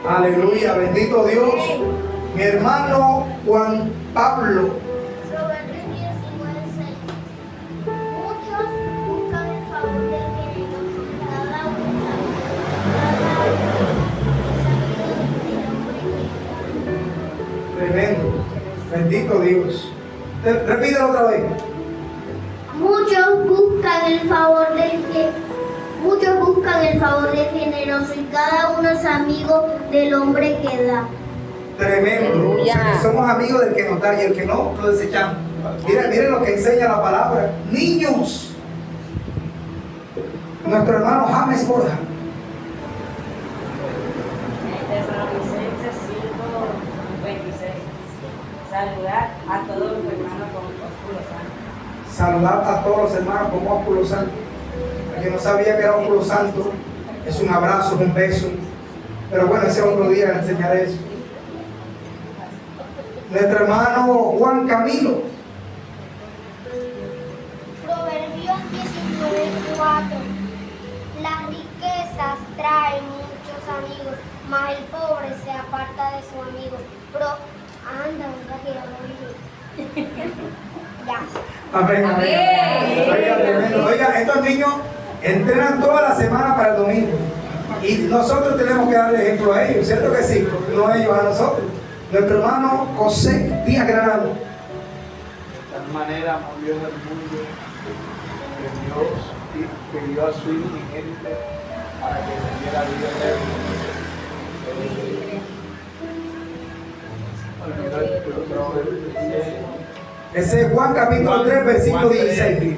Aleluya, bendito Dios. Mi hermano Juan Pablo. Proverbios 19:6. Muchos buscan el favor del generoso y cada uno Tremendo. Bendito Dios. Repítelo otra vez. Muchos buscan el favor del generoso y cada uno es amigo del hombre que da. Tremendo. O sea que somos amigos del que nos da y el que no, lo desechamos. Miren lo que enseña la palabra. Niños. Nuestro hermano James Borja. Tesalonicenses 5:26. Saludar a todos los hermanos con ósculo santo. Saludar a todos los hermanos como ósculo santo. El que no sabía que era ósculo santo, es un abrazo, un beso. Pero bueno, ese otro día le enseñaré eso. Nuestro hermano Juan Camilo. Proverbios 19:4. Las riquezas traen muchos amigos, mas el pobre se aparta de su amigo. Anda, que ya lo dije. Ya. Amén. Oiga, tremendo. Oiga, estos niños entrenan toda la semana para el domingo. Y nosotros tenemos que darle ejemplo a ellos, ¿cierto que sí? No ellos a nosotros. Nuestro hermano José Díaz Granado. De tal manera amó Dios al mundo que Dios dio a su Hijo unigénito para que nos diera vida eterna. Ese es Juan capítulo 3, versículo 16.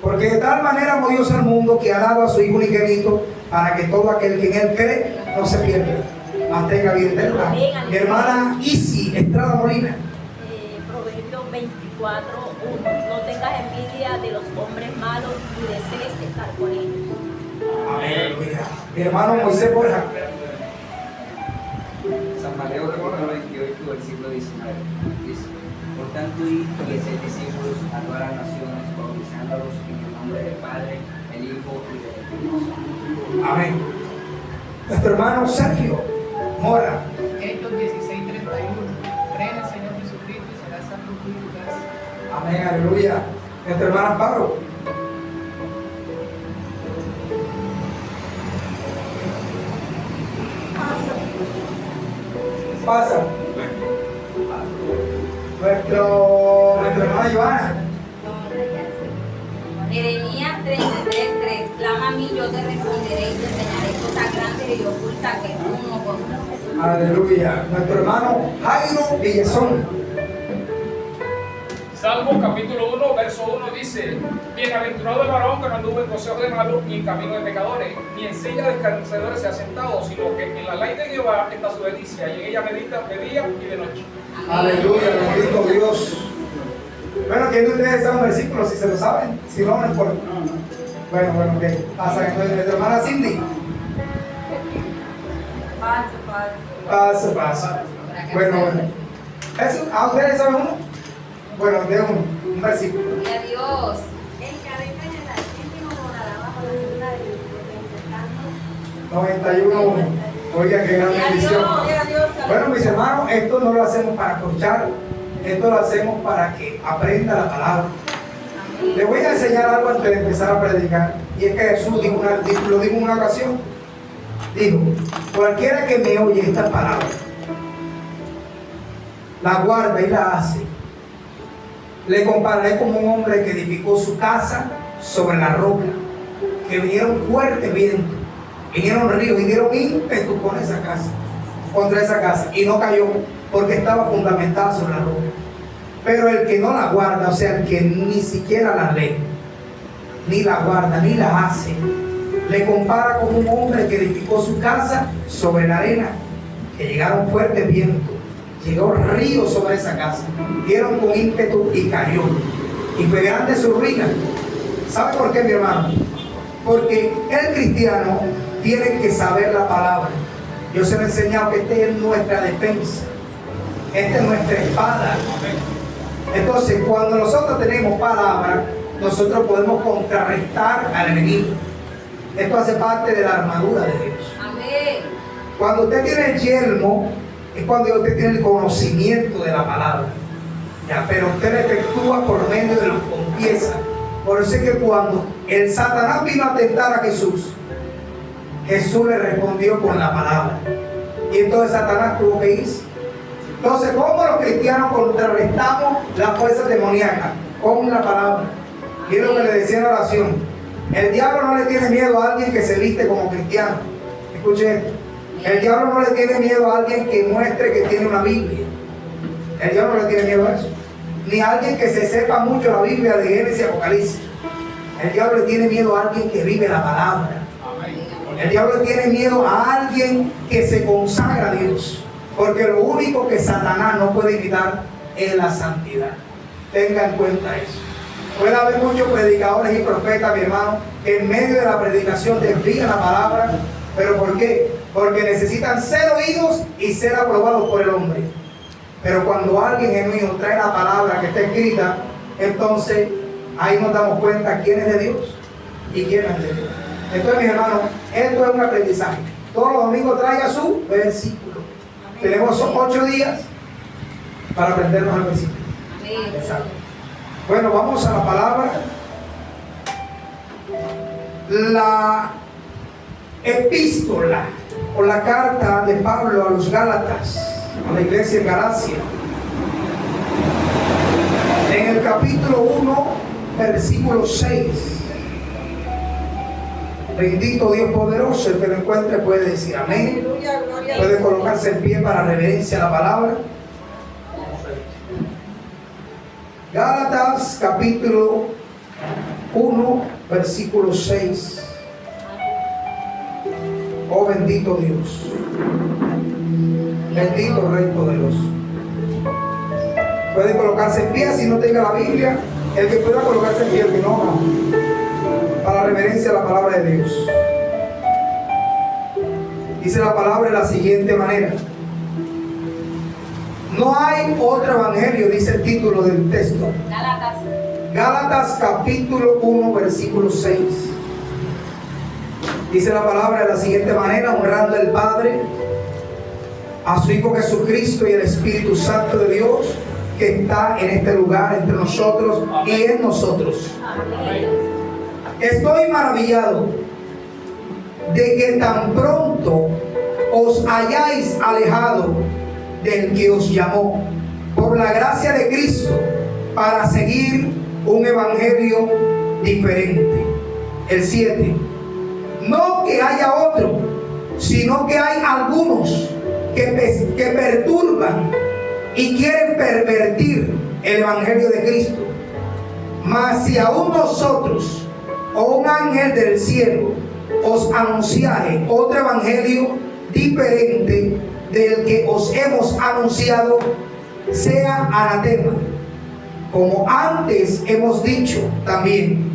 Porque de tal manera amó Dios al mundo que ha dado a su Hijo unigénito para que todo aquel que en él cree no se pierda, mas tenga vida eterna. Mi hermana Isi Estrada Molina. Proverbios 24:1. No tengas envidia de los hombres malos y desees estar con ellos. Amén. Mi hermano Moisés Borja. San Mateo capítulo 28, versículo 19. Dice: por tanto, id y haced discípulos a todas las naciones, bautizándolos en el nombre del Padre, el Hijo y del Espíritu Santo. Amén. Nuestro hermano Sergio Mora. Hechos 16:31. Cree en el Señor Jesucristo y serás salvo tú y tu casa. Amén, aleluya. Nuestro hermano Pablo. Pasa. Nuestro hermano Joana. Jeremías 33:3. Clama a mí, yo te responderé y te enseñaré cosas grandes y ocultas que tú no conoces. Aleluya. Nuestro hermano Jairo Villazón. Salmos capítulo 1, verso 1 dice: bienaventurado el varón que no anduvo en consejo de malos, ni en camino de pecadores, ni en silla de escarnecedores se ha sentado, sino que en la ley de Jehová está su delicia, y en ella medita de día y de noche. Aleluya, bendito Dios. Bueno, ¿quién de ustedes sabe un versículo? Si se lo saben, si no, no importa. Bueno, ok. Pasa, entonces, nuestra hermana Cindy. Paso. Bueno. ¿Eso? ¿A ustedes saben uno? Bueno, de un versículo. Gloria a Dios. Encarezca en el altísimo morará bajo la sombra de Dios, 91. Oiga, qué gran bendición. Gloria a Dios. Bueno, mis hermanos, esto no lo hacemos para corchar, esto lo hacemos para que aprenda la palabra. Le voy a enseñar algo antes de empezar a predicar. Y es que Jesús lo dijo en una ocasión. Dijo: cualquiera que me oye estas palabras, la guarda y la hace, le compararé como un hombre que edificó su casa sobre la roca, que vinieron fuertes vientos, vinieron ríos y dieron ímpetu con esa casa, contra esa casa, y no cayó porque estaba fundamentada sobre la roca. Pero el que no la guarda, o sea, el que ni siquiera la lee, ni la guarda, ni la hace, le compara como un hombre que edificó su casa sobre la arena, que llegaron fuertes vientos, llegó río sobre esa casa, dieron con ímpetu y cayó, y fue grande su ruina. ¿Sabe por qué, mi hermano? Porque el cristiano tiene que saber la palabra. Yo se lo he enseñado que esta es nuestra defensa, esta es nuestra espada. Entonces, cuando nosotros tenemos palabra, nosotros podemos contrarrestar al enemigo. Esto hace parte de la armadura de Dios. Amén. Cuando usted tiene el yelmo, es cuando usted tiene el conocimiento de la palabra. Ya, pero usted lo efectúa por medio de los confiesa. Por eso es que cuando el Satanás vino a tentar a Jesús, Jesús le respondió con la palabra. Y entonces Satanás tuvo que irse. Entonces, ¿cómo los cristianos contrarrestamos las fuerzas demoníacas? Con la palabra. Y es lo que le decía en la oración. El diablo no le tiene miedo a alguien que se viste como cristiano. Escuche esto. El diablo no le tiene miedo a alguien que muestre que tiene una Biblia. El diablo no le tiene miedo a eso. Ni a alguien que se sepa mucho la Biblia de Génesis y Apocalipsis. El diablo le tiene miedo a alguien que vive la palabra. El diablo tiene miedo a alguien que se consagra a Dios. Porque lo único que Satanás no puede imitar es la santidad. Tenga en cuenta eso. Puede haber muchos predicadores y profetas, mi hermano, que en medio de la predicación desvían la palabra. ¿Pero por qué? Porque necesitan ser oídos y ser aprobados por el hombre. Pero cuando alguien genuino trae la palabra que está escrita, entonces ahí nos damos cuenta quién es de Dios y quién es de Dios. Entonces, mis hermanos, esto es un aprendizaje. Todos los domingos traiga su versículo. Tenemos 8 días para aprendernos el versículo. Exacto. Bueno, vamos a la palabra. La epístola o la carta de Pablo a los Gálatas, a la iglesia de Galacia. En el capítulo 1, versículo 6. Bendito Dios poderoso, el que lo encuentre puede decir amén. Puede colocarse en pie para reverencia a la palabra. Gálatas capítulo 1, versículo 6. Oh bendito Dios, bendito Rey poderoso. Puede colocarse en pie si no tenga la Biblia. El que pueda colocarse en pie, el que no, para reverencia a la palabra de Dios. Dice la palabra de la siguiente manera: no hay otro evangelio, dice el título del texto. Gálatas capítulo 1, versículo 6. Dice la palabra de la siguiente manera: honrando al Padre, a su Hijo Jesucristo y el Espíritu Santo de Dios, que está en este lugar entre nosotros y en nosotros. Estoy maravillado de que tan pronto os hayáis alejado del que os llamó por la gracia de Cristo para seguir un evangelio diferente. El 7. No que haya otro, sino que hay algunos que perturban y quieren pervertir el evangelio de Cristo. Mas si aún nosotros o un ángel del cielo os anunciare otro evangelio diferente del que os hemos anunciado, sea anatema. Como antes hemos dicho también,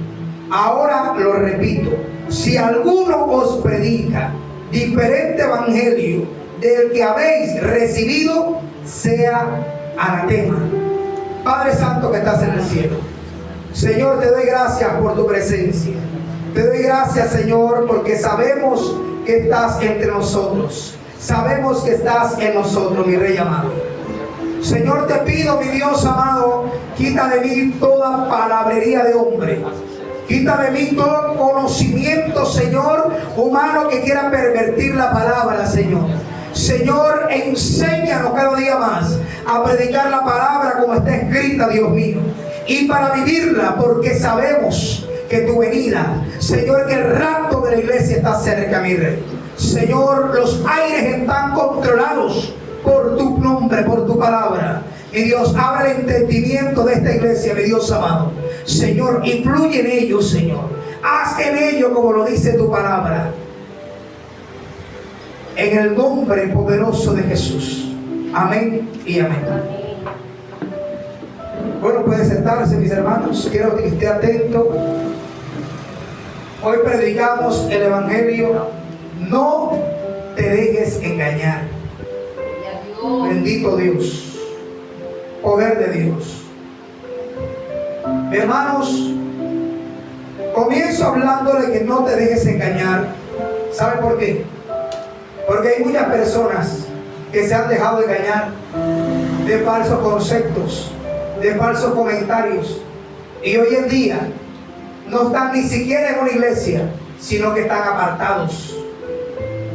ahora lo repito: si alguno os predica diferente evangelio del que habéis recibido, sea anatema. Padre Santo que estás en el cielo, Señor, te doy gracias por tu presencia. Te doy gracias, Señor, porque sabemos que estás entre nosotros. Sabemos que estás en nosotros, mi Rey amado. Señor, te pido, mi Dios amado, quita de mí toda palabrería de hombre. Quita de mí todo conocimiento, Señor, humano que quiera pervertir la palabra, Señor. Señor, enséñanos cada día más a predicar la palabra como está escrita, Dios mío. Y para vivirla, porque sabemos que tu venida, Señor, que el rapto de la iglesia está cerca, mi Rey. Señor, los aires están controlados por tu nombre, por tu palabra. Mi Dios, abre el entendimiento de esta iglesia, mi Dios amado. Señor, influye en ellos, Señor. Haz en ellos como lo dice tu palabra. En el nombre poderoso de Jesús. Amén y amén. Bueno, puede sentarse, mis hermanos. Quiero que esté atento. Hoy predicamos el evangelio: no te dejes engañar. Bendito Dios. Poder de Dios. Hermanos, comienzo hablándole que no te dejes engañar. ¿Sabe por qué? Porque hay muchas personas que se han dejado engañar de falsos conceptos, de falsos comentarios. Y hoy en día no están ni siquiera en una iglesia, sino que están apartados.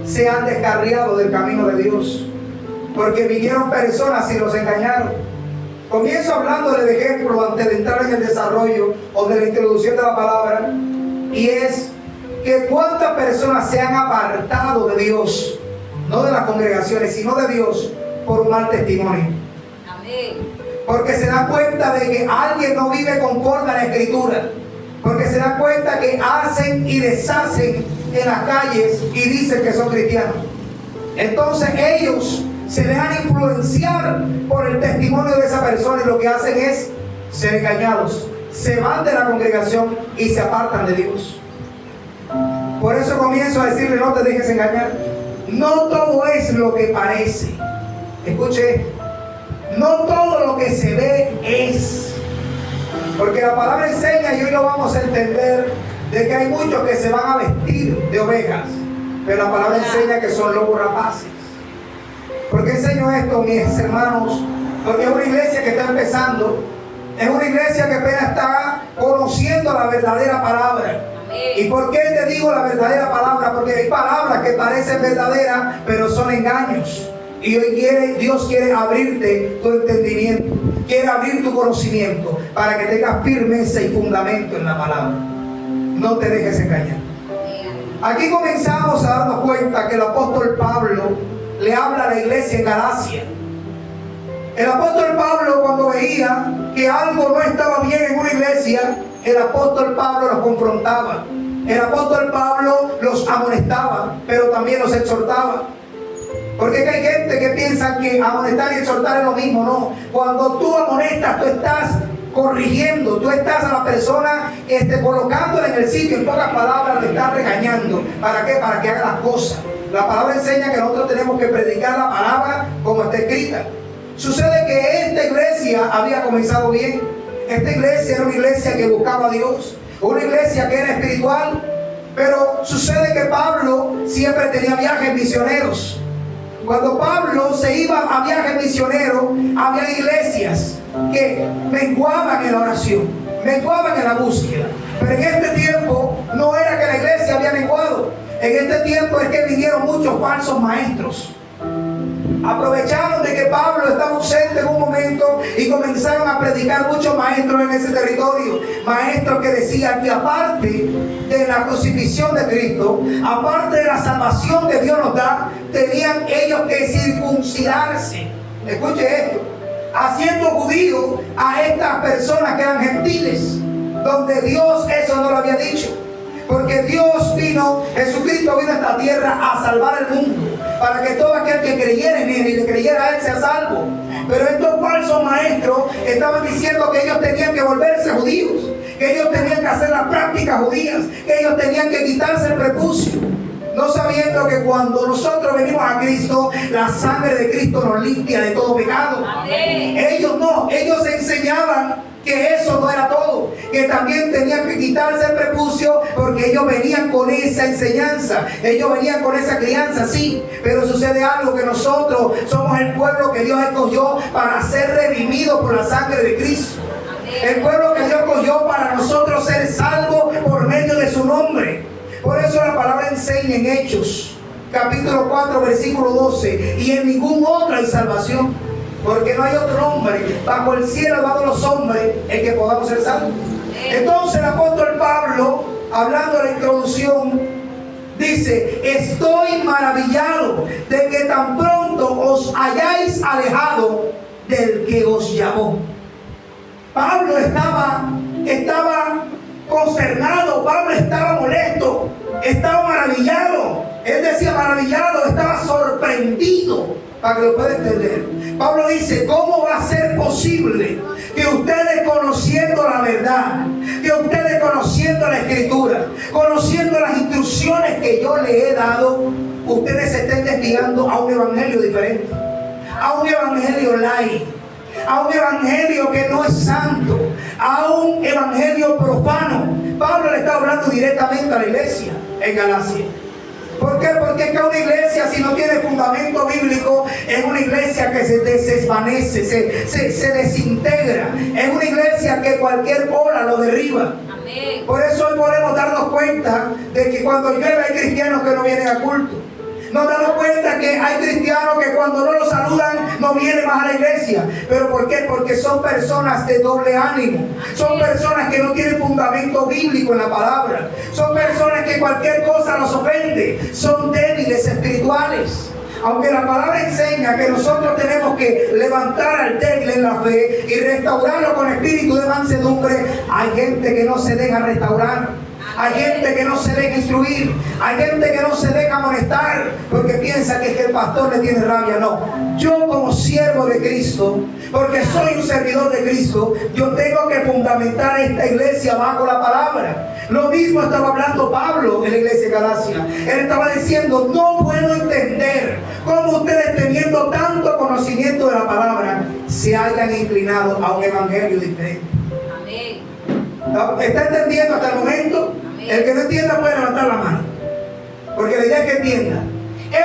Se han descarriado del camino de Dios, porque vinieron personas y los engañaron. Comienzo hablándole de ejemplo antes de entrar en el desarrollo o de la introducción de la palabra, y es que cuántas personas se han apartado de Dios, no de las congregaciones, sino de Dios, por un mal testimonio. Amén. Porque se dan cuenta de que alguien no vive conforme a la Escritura, porque se dan cuenta que hacen y deshacen en las calles y dicen que son cristianos. Entonces ellos se dejan influenciar por el testimonio de esa persona, y lo que hacen es ser engañados. Se van de la congregación y se apartan de Dios. Por eso comienzo a decirle: no te dejes engañar. No todo es lo que parece. Escuche, no todo lo que se ve es. Porque la palabra enseña, y hoy lo vamos a entender, de que hay muchos que se van a vestir de ovejas, pero la palabra enseña que son lobos rapaces. ¿Por qué enseño esto, mis hermanos? Porque es una iglesia que está empezando, es una iglesia que apenas está conociendo la verdadera palabra. ¿Y por qué te digo la verdadera palabra? Porque hay palabras que parecen verdaderas, pero son engaños. Y hoy Dios quiere abrirte tu entendimiento, quiere abrir tu conocimiento, para que tengas firmeza y fundamento en la palabra. No te dejes engañar. Aquí comenzamos a darnos cuenta que el apóstol Pablo le habla a la iglesia en Galacia. El apóstol Pablo, cuando veía que algo no estaba bien en una iglesia, el apóstol Pablo los confrontaba. El apóstol Pablo los amonestaba, pero también los exhortaba. Porque hay gente que piensa que amonestar y exhortar es lo mismo. No, cuando tú amonestas, tú estás corrigiendo, tú estás a la persona colocándola en el sitio. En pocas palabras, le estás regañando. ¿Para qué? Para que haga las cosas. La palabra enseña que nosotros tenemos que predicar la palabra como está escrita. Sucede que esta iglesia había comenzado bien. Esta iglesia era una iglesia que buscaba a Dios, una iglesia que era espiritual. Pero sucede que Pablo siempre tenía viajes misioneros. Cuando Pablo se iba a viajes misioneros, había iglesias que menguaban en la oración, menguaban en la búsqueda. Pero en este tiempo no era que la iglesia había menguado. En este tiempo es que vinieron muchos falsos maestros. Aprovecharon de que Pablo estaba ausente en un momento y comenzaron a predicar muchos maestros en ese territorio. Maestros que decían que aparte de la crucifixión de Cristo, aparte de la salvación que Dios nos da, tenían ellos que circuncidarse. Escuche esto: haciendo judíos a estas personas que eran gentiles, donde Dios eso no lo había dicho. Porque Dios vino, Jesucristo vino a esta tierra a salvar el mundo, para que todo aquel que creyera en Él y le creyera a Él sea salvo. Pero estos falsos maestros estaban diciendo que ellos tenían que volverse judíos, que ellos tenían que hacer las prácticas judías, que ellos tenían que quitarse el prepucio, no sabiendo que cuando nosotros venimos a Cristo, la sangre de Cristo nos limpia de todo pecado. Amén. Ellos no, ellos enseñaban que eso no era todo, que también tenían que quitarse el prepucio, porque ellos venían con esa enseñanza, ellos venían con esa crianza, sí, pero sucede algo, que nosotros somos el pueblo que Dios escogió para ser redimidos por la sangre de Cristo. El pueblo que Dios escogió para nosotros ser salvos por medio de su nombre. Por eso la palabra enseña en Hechos, capítulo 4, versículo 12, y en ningún otro hay salvación. Porque no hay otro nombre bajo el cielo dado a los hombres en que podamos ser salvos. Entonces el apóstol Pablo, hablando de la introducción, dice: estoy maravillado de que tan pronto os hayáis alejado del que os llamó. Pablo estaba consternado, Pablo estaba molesto, estaba maravillado. Él decía maravillado, estaba sorprendido, para que lo pueda entender. Pablo dice: ¿cómo va a ser posible que ustedes, conociendo la verdad, que ustedes conociendo la Escritura, conociendo las instrucciones que yo les he dado, ustedes se estén desviando a un evangelio diferente, a un evangelio light, a un evangelio que no es santo, a un evangelio profano? Pablo le está hablando directamente a la iglesia en Galacia. ¿Por qué? Porque es que una iglesia, si no tiene fundamento bíblico, es una iglesia que se desvanece, se desintegra. Es una iglesia que cualquier ola lo derriba. Amén. Por eso hoy podemos darnos cuenta de que cuando llueve hay cristianos que no vienen a culto. Nos damos cuenta que hay cristianos que cuando no los saludan no vienen más a la iglesia. ¿Pero por qué? Porque son personas de doble ánimo. Son personas que no tienen fundamento bíblico en la palabra. Son personas que cualquier cosa los ofende. Son débiles espirituales. Aunque la palabra enseña que nosotros tenemos que levantar al débil en la fe y restaurarlo con espíritu de mansedumbre, hay gente que no se deja restaurar. Hay gente que no se deja instruir. Hay gente que no se deja amonestar porque piensa que es que el pastor le tiene rabia. No, yo como siervo de Cristo, porque soy un servidor de Cristo, yo tengo que fundamentar esta iglesia bajo la palabra. Lo mismo estaba hablando Pablo en la iglesia de Galacia. Él estaba diciendo: no puedo entender cómo ustedes, teniendo tanto conocimiento de la palabra, se hayan inclinado a un evangelio diferente. Amén. ¿Está entendiendo hasta el momento? El que no entienda puede levantar la mano, porque la idea es que entienda.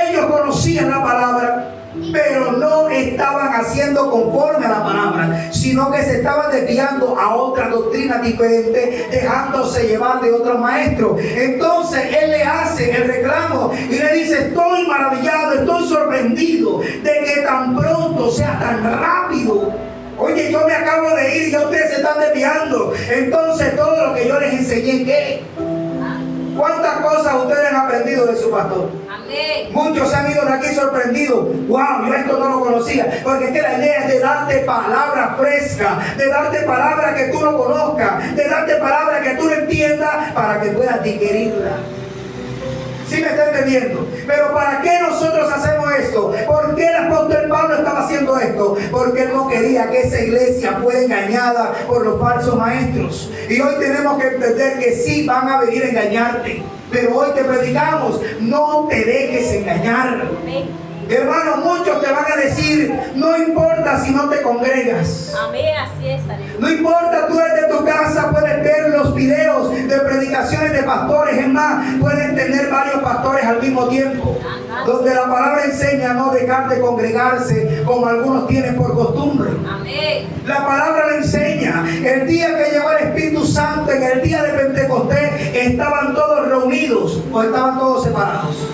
Ellos conocían la palabra, pero no estaban haciendo conforme a la palabra, sino que se estaban desviando a otra doctrina diferente, dejándose llevar de otros maestros. Entonces él le hace el reclamo y le dice: estoy maravillado, estoy sorprendido de que tan pronto, sea tan rápido. Oye, yo me acabo de ir y ya ustedes se están desviando. Entonces todo lo que yo les enseñé, ¿qué? ¿Cuántas cosas ustedes han aprendido de su pastor? Amén. Muchos se han ido de aquí sorprendidos. Wow, yo esto no lo conocía. Porque es que la idea es de darte palabra fresca, de darte palabra que tú no conozcas, de darte palabra que tú no entiendas para que puedas digerirla. ¿Sí me está entendiendo? Pero ¿para qué nosotros hacemos esto? ¿Por qué el apóstol Pablo estaba haciendo esto? Porque él no quería que esa iglesia fuera engañada por los falsos maestros. Y hoy tenemos que entender que sí van a venir a engañarte. Pero hoy te predicamos: no te dejes engañar. Amén. Hermano, muchos te van a decir: no importa si no te congregas. Amén, así es, aleluya. No importa, tú desde tu casa puedes ver los videos de predicaciones de pastores. Es más, pueden tener varios pastores al mismo tiempo, donde la palabra enseña a no dejar de congregarse como algunos tienen por costumbre. Amén. La palabra le enseña. El día que llegó el Espíritu Santo, en el día de Pentecostés, estaban todos reunidos o estaban todos separados.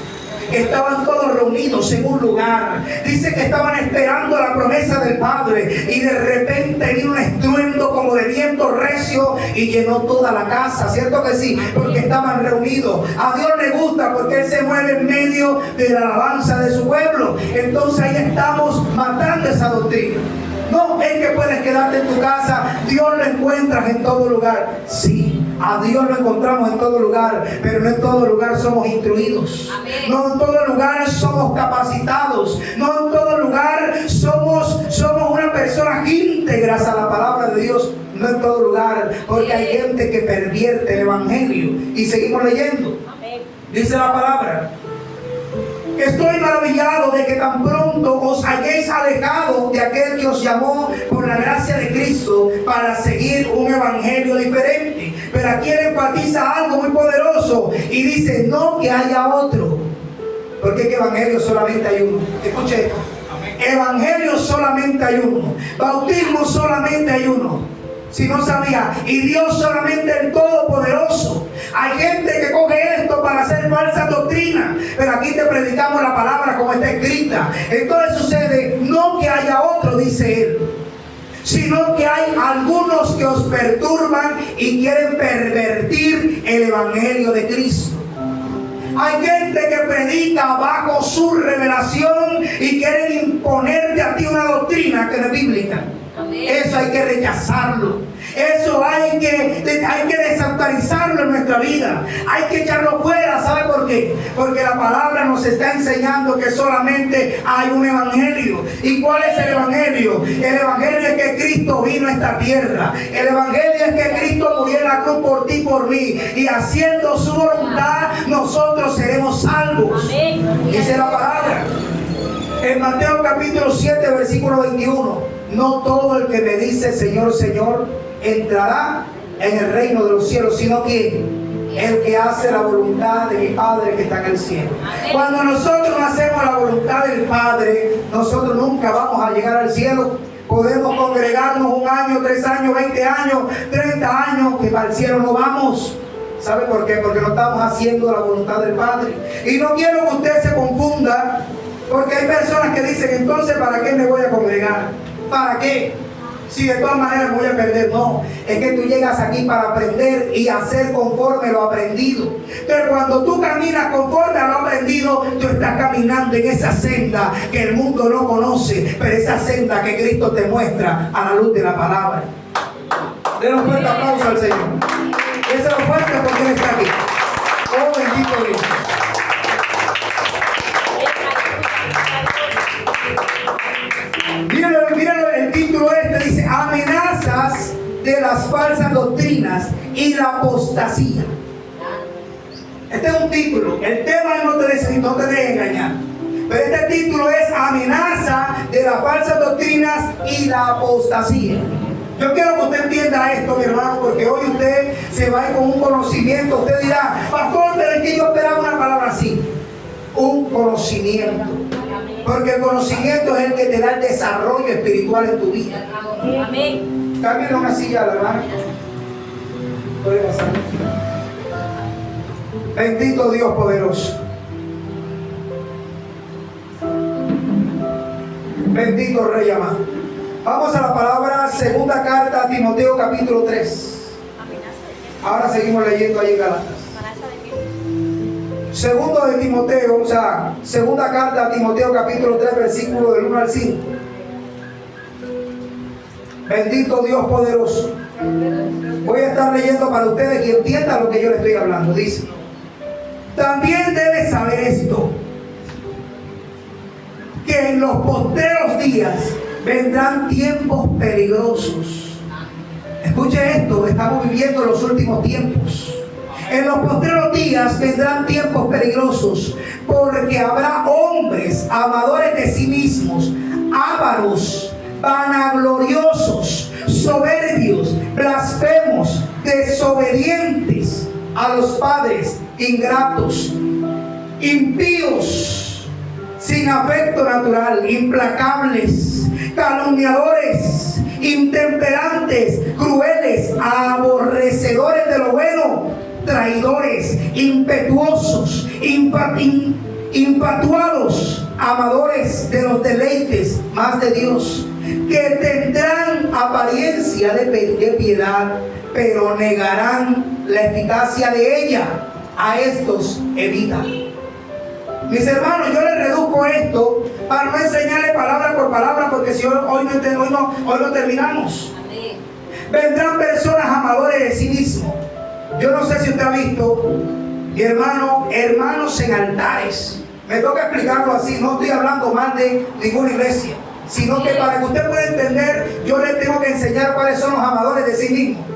Estaban todos reunidos en un lugar. Dice que estaban esperando la promesa del Padre, y de repente vino un estruendo como de viento recio y llenó toda la casa. ¿Cierto que sí? Porque estaban reunidos. A Dios le gusta porque Él se mueve en medio de la alabanza de su pueblo. Entonces ahí estamos matando esa doctrina. No es que puedes quedarte en tu casa. Dios lo encuentras en todo lugar. Sí, a Dios lo encontramos en todo lugar, pero no en todo lugar somos instruidos. Amén. No en todo lugar somos capacitados. No en todo lugar somos una persona íntegras a la palabra de Dios. No en todo lugar, porque hay gente que pervierte el evangelio. Y seguimos leyendo. Amén. Dice la palabra: estoy maravillado de que tan pronto os hayáis alejado de aquel que os llamó por la gracia de Cristo para seguir un evangelio diferente. Pero aquí él enfatiza algo muy poderoso y dice: no que haya otro. Porque es que evangelio solamente hay uno. Escuche esto: evangelio solamente hay uno. Bautismo solamente hay uno. Si no sabía, y Dios solamente el Todopoderoso. Hay gente que coge esto para hacer falsa doctrina, pero aquí te predicamos la palabra como está escrita. Entonces sucede: no que haya otro, dice él, sino que hay algunos que os perturban y quieren pervertir el evangelio de Cristo. Hay gente que predica bajo su revelación y quieren imponerte a ti una doctrina que no es bíblica. Eso hay que rechazarlo. Eso hay que desautorizarlo en nuestra vida. Hay que echarlo fuera. ¿Sabe por qué? Porque la palabra nos está enseñando que solamente hay un evangelio. ¿Y cuál es el evangelio? El evangelio es que Cristo vino a esta tierra. El evangelio es que Cristo murió en la cruz por ti y por mí. Y haciendo su voluntad, nosotros seremos salvos. Dice la palabra en Mateo capítulo 7, versículo 21. No todo el que me dice Señor, Señor entrará en el reino de los cielos, sino que el que hace la voluntad de mi Padre que está en el cielo. Cuando nosotros no hacemos la voluntad del Padre, nosotros nunca vamos a llegar al cielo. Podemos congregarnos 1 año, 3 años, 20 años, 30 años, que para el cielo no vamos. ¿Sabe por qué? Porque no estamos haciendo la voluntad del Padre. Y no quiero que usted se confunda, porque hay personas que dicen, entonces, ¿para qué me voy a congregar? ¿Para qué? Si de todas maneras me voy a perder. No, es que tú llegas aquí para aprender y hacer conforme lo aprendido. Pero cuando tú caminas conforme a lo aprendido, tú estás caminando en esa senda que el mundo no conoce, pero esa senda que Cristo te muestra a la luz de la palabra. Den un fuerte aplauso al Señor. Déselo fuerte porque Él está aquí. Oh, bendito Dios. Mírenlo, el título dice amenazas de las falsas doctrinas y la apostasía. Este es un título. El tema no te deje engañar. Pero este título es amenaza de las falsas doctrinas y la apostasía. Yo quiero que usted entienda esto, mi hermano, porque hoy usted se va a ir con un conocimiento. Usted dirá, pastor, pero es que yo esperaba una palabra así. Un conocimiento. Porque el conocimiento es el que te da el desarrollo espiritual en tu vida. Amén. Cámbiale una silla a la hermana. Puede pasar. Bendito Dios poderoso. Bendito Rey amado. Vamos a la palabra, segunda carta a Timoteo capítulo 3. Ahora seguimos leyendo ahí en Galatas. Segundo de Timoteo, segunda carta a Timoteo capítulo 3, versículo del 1 al 5. Bendito Dios poderoso. Voy a estar leyendo para ustedes y entiendan lo que yo les estoy hablando. Dice, también debes saber esto, que en los postreros días vendrán tiempos peligrosos. Escuche esto, estamos viviendo los últimos tiempos. En los postreros días vendrán tiempos peligrosos, porque habrá hombres amadores de sí mismos, ávaros, vanagloriosos, soberbios, blasfemos, desobedientes a los padres, ingratos, impíos, sin afecto natural, implacables, calumniadores, intemperantes, crueles, aborrecedores de lo bueno, traidores, impetuosos, infatuados, amadores de los deleites más de Dios, que tendrán apariencia de piedad, pero negarán la eficacia de ella. A estos evita. Mis hermanos, yo les reduzco esto para no enseñarles palabra por palabra, porque si hoy no terminamos. Amén. Vendrán personas amadores de sí mismos. Yo no sé si usted ha visto, mi hermano, hermanos en altares. Me toca explicarlo así, no estoy hablando mal de ninguna iglesia, sino que para que usted pueda entender, yo le tengo que enseñar cuáles son los amadores de sí mismos.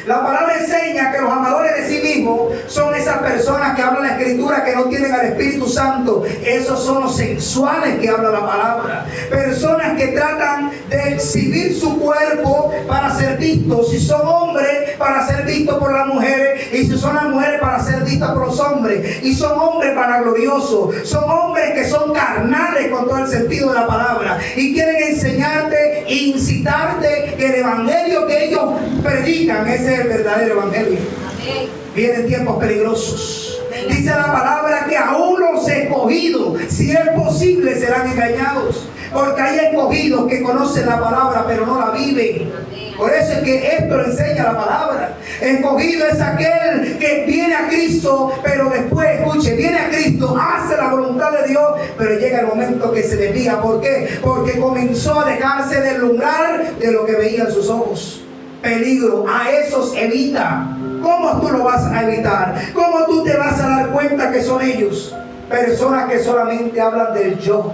La palabra enseña que los amadores de sí mismos son esas personas que hablan la Escritura, que no tienen al Espíritu Santo. Esos son los sensuales que habla la palabra. Personas que tratan de exhibir su cuerpo para ser vistos. Si son hombres, para ser vistos por las mujeres. Y si son las mujeres, para ser vistas por los hombres. Y son hombres vanagloriosos. Son hombres que son carnales con todo el sentido de la palabra. Y quieren enseñarte e incitarte que el evangelio que ellos predican es el verdadero evangelio. Amén. Vienen tiempos peligrosos. Dice la palabra que aún los escogidos, si es posible, serán engañados. Porque hay escogidos que conocen la palabra pero no la viven. Por eso es que esto lo enseña la palabra. Escogido es aquel que viene a Cristo, pero después, escuche, viene a Cristo, hace la voluntad de Dios, pero llega el momento que se desvía. ¿Por qué? Porque comenzó a dejarse deslumbrar de lo que veían sus ojos. Peligro, a esos evita. ¿Cómo tú lo vas a evitar? ¿Cómo tú te vas a dar cuenta que son ellos? Personas que solamente hablan del yo.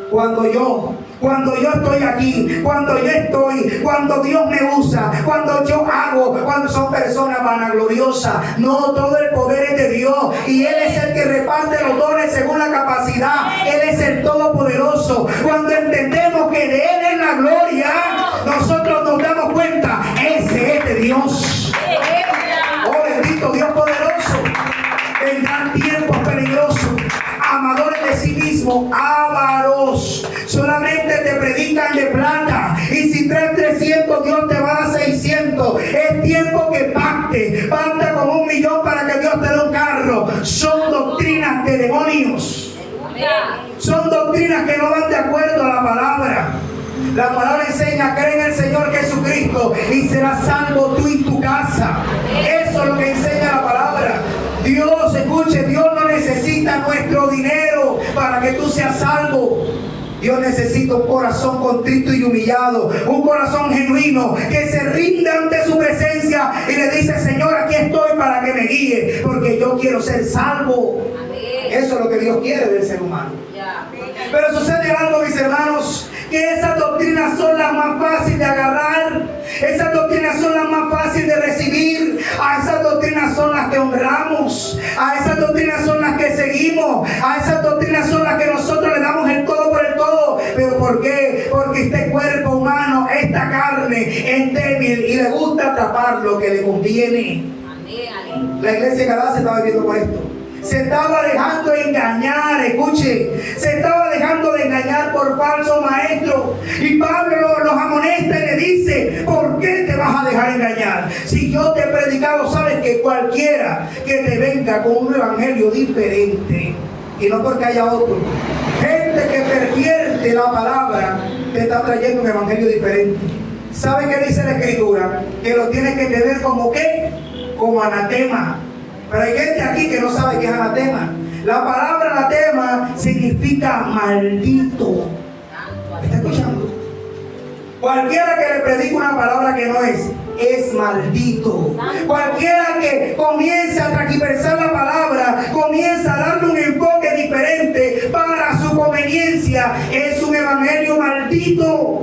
Cuando yo estoy aquí, cuando Dios me usa, cuando yo hago, cuando son personas vanagloriosas. No, todo el poder es de Dios y Él es el que reparte los dones según la capacidad. Él es el Todopoderoso. Cuando entendemos que de Él es la gloria, nosotros nos damos cuenta, ese es de Dios. Oh, bendito Dios Dios te da un carro, son doctrinas de demonios. Son doctrinas que no van de acuerdo a la palabra. La palabra enseña: cree en el Señor Jesucristo y serás salvo tú y tu casa. Eso es lo que enseña la palabra. Dios, escuche, Dios no necesita nuestro dinero para que tú seas salvo. Dios necesita un corazón contrito y humillado, un corazón genuino que se rinda ante su presencia y le dice: Señor, aquí estoy para que me guíe, porque yo quiero ser salvo. Eso es lo que Dios quiere del ser humano. Pero sucede algo, mis hermanos, que esas doctrinas son las más fáciles de agarrar, esas doctrinas son las más fáciles de recibir, a esas doctrinas son las que honramos, a esas doctrinas son las que seguimos, a esas doctrinas son las que nosotros le damos el todo por el todo. ¿Pero por qué? Porque este cuerpo humano, esta carne es débil y le gusta atrapar lo que le conviene. La iglesia de Galacia estaba viviendo por esto. Se estaba dejando engañar, escuche, se estaba dejando de engañar por falsos maestros. Y Pablo los amonesta y le dice: ¿por qué te vas a dejar engañar? Si yo te he predicado, sabes que cualquiera que te venga con un evangelio diferente, y no porque haya otro, gente que pervierte la palabra, te está trayendo un evangelio diferente. ¿Sabe qué dice la Escritura? Que lo tienes que tener como ¿qué? Como anatema. Pero hay gente aquí que no sabe qué es anatema. La palabra anatema significa maldito. ¿Me está escuchando? Cualquiera que le predique una palabra que no es maldito. Cualquiera que comience a transversar la palabra, comienza a darle un enfoque diferente para su conveniencia, es un evangelio maldito.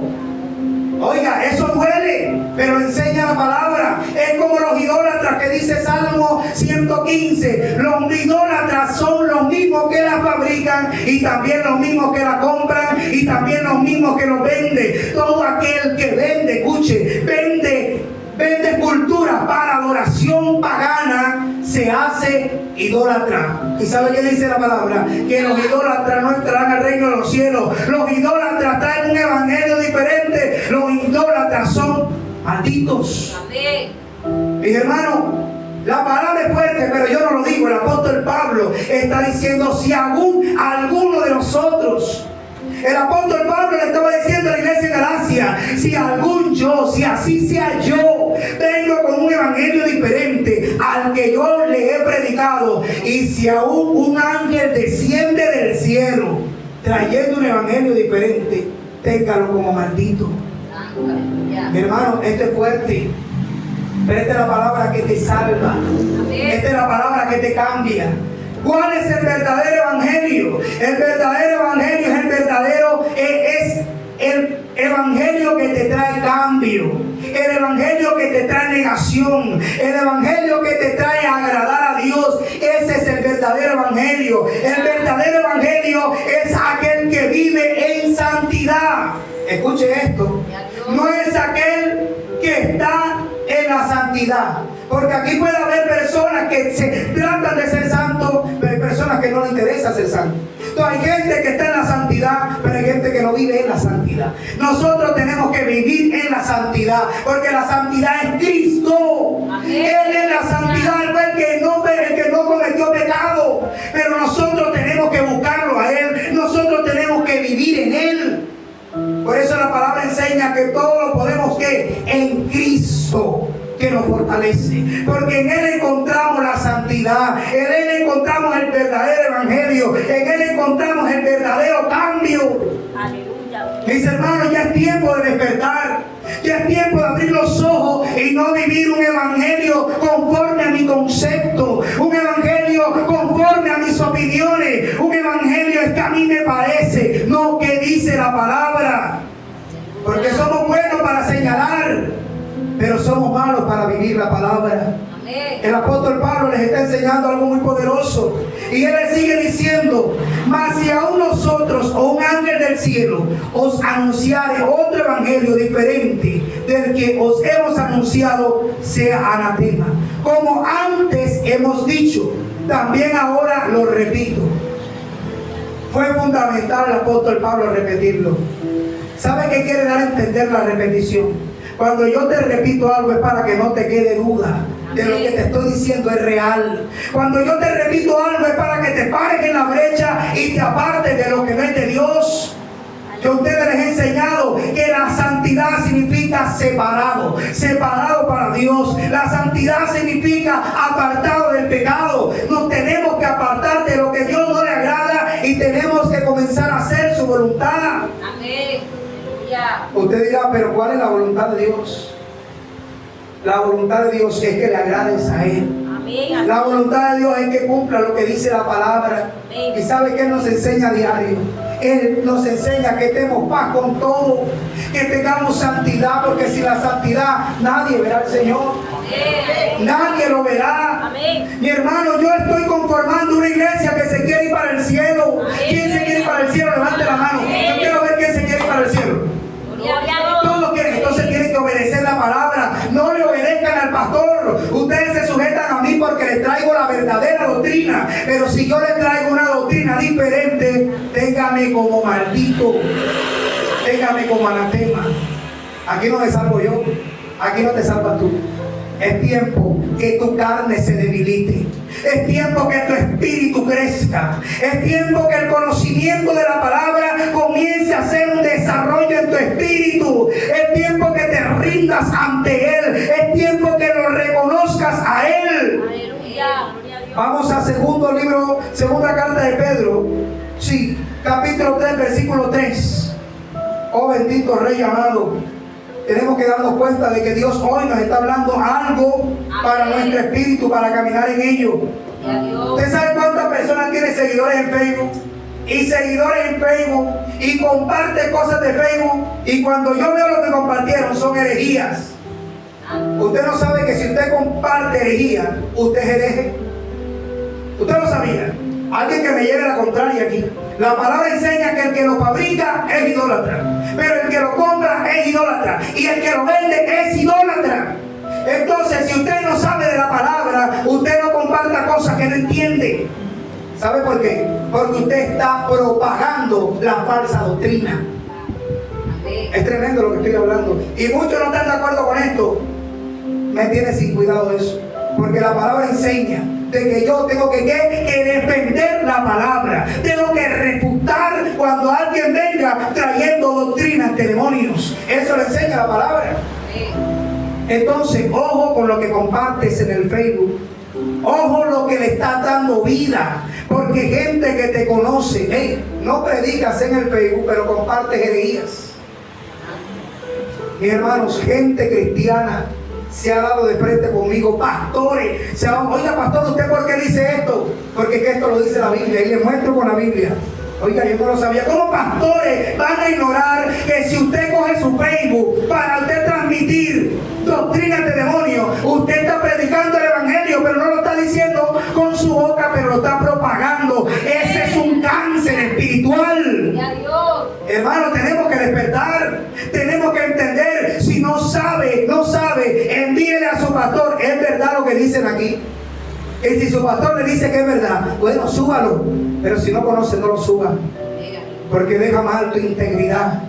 Oiga, eso duele, pero enseña la palabra. Es como los idólatras que dice Salmo 115. Los idólatras son los mismos que la fabrican y también los mismos que la compran y también los mismos que los venden. Todo aquel que vende, escuche, vende esculturas para adoración pagana, se hace idólatra. ¿Y sabe qué dice la palabra? Que los idólatras no entrarán al reino de los cielos. Los idólatras traen un evangelio diferente. Los idólatras son malditos. Mis hermanos, la palabra es fuerte, pero yo no lo digo. El apóstol Pablo está diciendo: si alguno de nosotros, el apóstol Pablo le estaba diciendo a la iglesia de Galacia: si así sea yo, vengo con un evangelio diferente al que yo le he predicado, y si aún un ángel desciende del cielo trayendo un evangelio diferente, téngalo como maldito. Mi hermano, esto es fuerte. Pero esta es la palabra que te salva. Esta es la palabra que te cambia. ¿Cuál es el verdadero evangelio? El verdadero evangelio es el evangelio que te trae cambio, el evangelio que te trae negación, el evangelio que te trae a agradar a Dios. Ese es el verdadero evangelio. El verdadero evangelio es aquel que vive en santidad. Escuche esto. No es aquel que está en la santidad. Porque aquí puede haber personas que se tratan de ser santos, pero hay personas que no les interesa ser santos. Entonces hay gente que está en la santidad, pero hay gente que no vive en la santidad. Nosotros tenemos que vivir en la santidad, porque la santidad es Cristo. Él es la santidad, el que no cometió pecado. Pero nosotros tenemos que buscarlo a Él, nosotros tenemos que vivir en Él. Por eso la palabra enseña que todo lo podemos que en Cristo, que nos fortalece, porque en Él encontramos la santidad, en Él encontramos el verdadero evangelio, en Él encontramos el verdadero cambio. Aleluya. Mis hermanos, ya es tiempo de despertar, ya es tiempo de abrir los ojos y no vivir un evangelio conforme a mi concepto, un evangelio conforme a mis opiniones, un evangelio es que a mí me parece, no que dice la palabra, porque somos buenos para señalar, pero somos malos para vivir la palabra. Amén. El apóstol Pablo les está enseñando algo muy poderoso. Y él les sigue diciendo: mas si aún nosotros o un ángel del cielo os anunciare otro evangelio diferente del que os hemos anunciado, sea anatema. Como antes hemos dicho, también ahora lo repito. Fue fundamental el apóstol Pablo repetirlo. ¿Sabe qué quiere dar a entender la repetición? Cuando yo te repito algo es para que no te quede duda de lo que te estoy diciendo es real. Cuando yo te repito algo es para que te pares en la brecha y te apartes de lo que no es de Dios. Yo a ustedes les he enseñado que la santidad significa separado, separado para Dios. La santidad significa apartado del pecado. Nos tenemos que apartar de lo que Dios no le agrada y tenemos que comenzar a hacer su voluntad. Amén. Aleluya. Usted dirá, pero ¿cuál es la voluntad de Dios? La voluntad de Dios es que le agrades a Él. Amén. La voluntad de Dios es que cumpla lo que dice la palabra. Amén. Y sabe que Él nos enseña a diario. Él nos enseña que tenemos paz con todo, que tengamos santidad, porque sin la santidad nadie verá al Señor. Amén. Nadie lo verá. Amén. Mi hermano, yo estoy conformando una iglesia que se quiere ir para el cielo. Amén. ¿Quién se quiere ir para el cielo? Levante la mano. Yo quiero ver quién se quiere ir para el cielo. Gloria a Dios. Todos quieren, entonces tienen que obedecer la palabra. No le obedezcan al pastor. Ustedes se sujetan a mí porque les traigo la verdadera doctrina. Pero si yo les traigo una doctrina diferente, téngame como maldito, téngame como anatema. Aquí no me salvo yo, aquí no te salvas tú. Es tiempo que tu carne se debilite. Es tiempo que tu espíritu crezca. Es tiempo que el conocimiento de la palabra comience a hacer un desarrollo en tu espíritu. Es tiempo que te rindas ante Él. Es tiempo que lo reconozcas a Él. Aleluya. Gloria a Dios. Vamos a segunda carta de Pedro. Sí, capítulo 3, versículo 3. Oh bendito Rey amado. Tenemos que darnos cuenta de que Dios hoy nos está hablando algo para nuestro espíritu, para caminar en ello. Gloria a Dios. ¿Usted sabe cuántas personas tienen seguidores en Facebook? Y seguidores en Facebook, y comparte cosas de Facebook, y cuando yo veo lo que compartieron son herejías. Usted no sabe que si usted comparte herejía, usted es hereje. Usted lo sabía. Alguien que me lleve la contraria aquí. La palabra enseña que el que lo fabrica es idólatra, pero el que lo compra es idólatra, y el que lo vende es idólatra. Entonces, si usted no sabe de la palabra, usted no comparta cosas que no entiende. ¿Sabe por qué? Porque usted está propagando la falsa doctrina. Es tremendo lo que estoy hablando. Y muchos no están de acuerdo con esto. Me tiene sin cuidado eso. Porque la palabra enseña de que yo tengo que defender la palabra. Tengo que refutar cuando alguien venga trayendo doctrinas de demonios. Eso le enseña la palabra. Entonces, ojo con lo que compartes en el Facebook. Ojo lo que le está dando vida. Porque gente que te conoce, no predicas en el Facebook, pero compartes herejías. Mis hermanos, gente cristiana se ha dado de frente conmigo, pastores, oiga pastor, ¿usted por qué dice esto? Porque que esto lo dice la Biblia, y le muestro con la Biblia. Oiga, yo no lo sabía. ¿Cómo pastores van a ignorar que si usted coge su Facebook para usted transmitir doctrinas de demonios, usted está predicando el evangelio, pero no lo está diciendo con su boca, pero lo está propagando? Ese es un cáncer espiritual. Gloria a Dios. Hermano, tenemos que despertar, tenemos que entender. Si no sabe, envíele a su pastor. ¿Es verdad lo que dicen aquí? Y si su pastor le dice que es verdad, bueno, súbalo. Pero si no conoce, no lo suba. Porque deja mal tu integridad.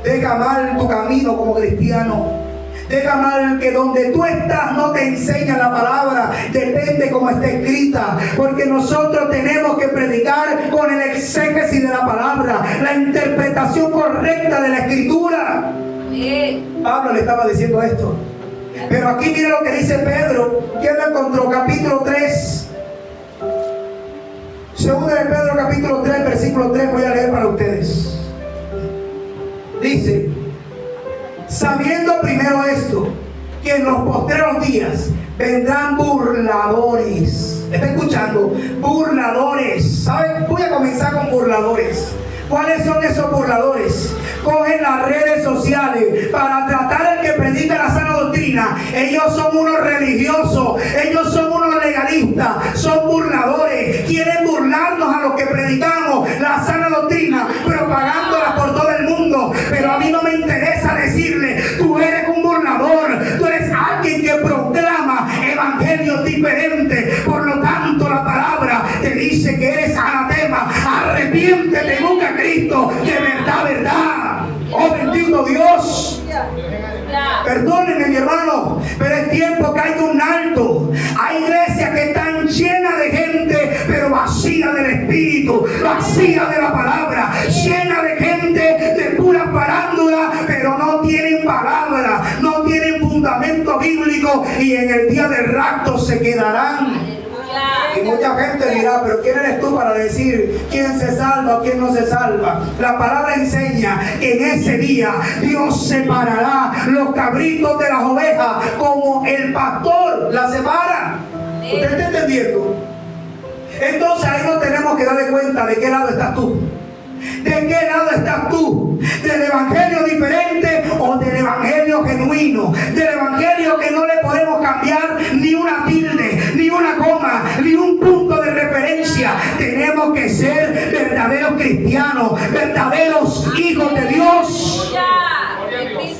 Deja mal tu camino como cristiano. Deja mal que donde tú estás no te enseña la palabra. Depende como está escrita. Porque nosotros tenemos que predicar con el exégesis de la palabra, la interpretación correcta de la escritura. Pablo le estaba diciendo esto. Pero aquí mire lo que dice Pedro. ¿Quién lo encontró? Capítulo 3. Segunda de Pedro, capítulo 3, versículo 3. Voy a leer para ustedes. Dice: sabiendo primero esto, que en los postreros días vendrán burladores. ¿Está escuchando? Burladores. ¿Saben? Voy a comenzar con burladores. ¿Cuáles son esos burladores? Cogen las redes sociales para tratar al que predica la sana doctrina. Ellos son unos religiosos, ellos son unos legalistas, son burladores. Quieren burlarnos a los que predicamos la sana doctrina, propagándola por todo el mundo. Pero a mí no me interesa decirle: tú eres un burlador, tú eres alguien que proclama evangelios diferentes. Por lo tanto, la palabra te dice que eres anatema. Arrepiéntete, busca a Cristo, de verdad, verdad. Oh bendito Dios. Perdónenme, mi hermano, pero es tiempo que hay un alto. Hay iglesias que están llenas de gente, pero vacía del Espíritu, vacía de la palabra, llena de gente de pura farándula, pero no tienen palabra, no tienen fundamento bíblico, y en el día del rapto se quedarán. Y mucha gente dirá, pero ¿quién eres tú para decir quién se salva o quién no se salva? La palabra enseña que en ese día Dios separará los cabritos de las ovejas como el pastor las separa. ¿Usted está entendiendo? Entonces ahí nos tenemos que darle cuenta de qué lado estás tú. ¿De qué lado estás tú? ¿Del evangelio diferente o del evangelio genuino? Del evangelio que no le podemos cambiar ni una tilde, ni una coma, ni un punto de referencia. Tenemos que ser verdaderos cristianos, verdaderos hijos de Dios.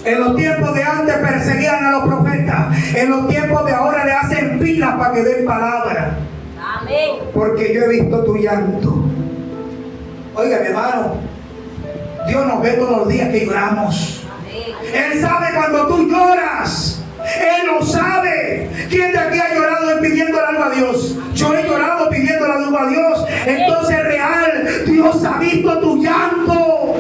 En los tiempos de antes perseguían a los profetas. En los tiempos de ahora le hacen filas para que den palabra. Porque yo he visto tu llanto. Oiga, mi hermano, Dios nos ve todos los días que lloramos. Él sabe cuando tú lloras. Él lo sabe. ¿Quién de aquí ha llorado pidiéndole algo a Dios? Yo he llorado pidiéndole algo a Dios. Entonces real, Dios ha visto tu llanto.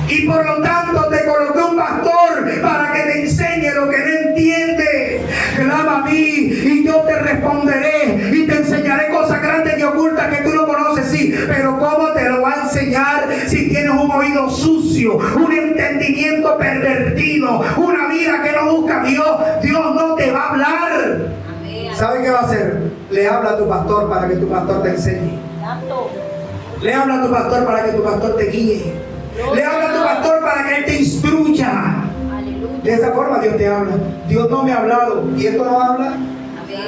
Y por lo tanto te coloqué un pastor para que te enseñe lo que no entiende. Clama a mí y yo te responderé y te enseñaré cosas grandes y ocultas que tú no conoces, sí, pero ¿cómo te lo va a enseñar si tienes un oído sucio, un entendimiento pervertido, una vida que no busca a Dios? Dios no te va a hablar. ¿Sabe qué va a hacer? Le habla a tu pastor para que tu pastor te enseñe. Le habla a tu pastor para que tu pastor te guíe. Le habla a tu pastor para que él te instruya. De esa forma Dios te habla. Dios no me ha hablado. ¿Y esto no habla?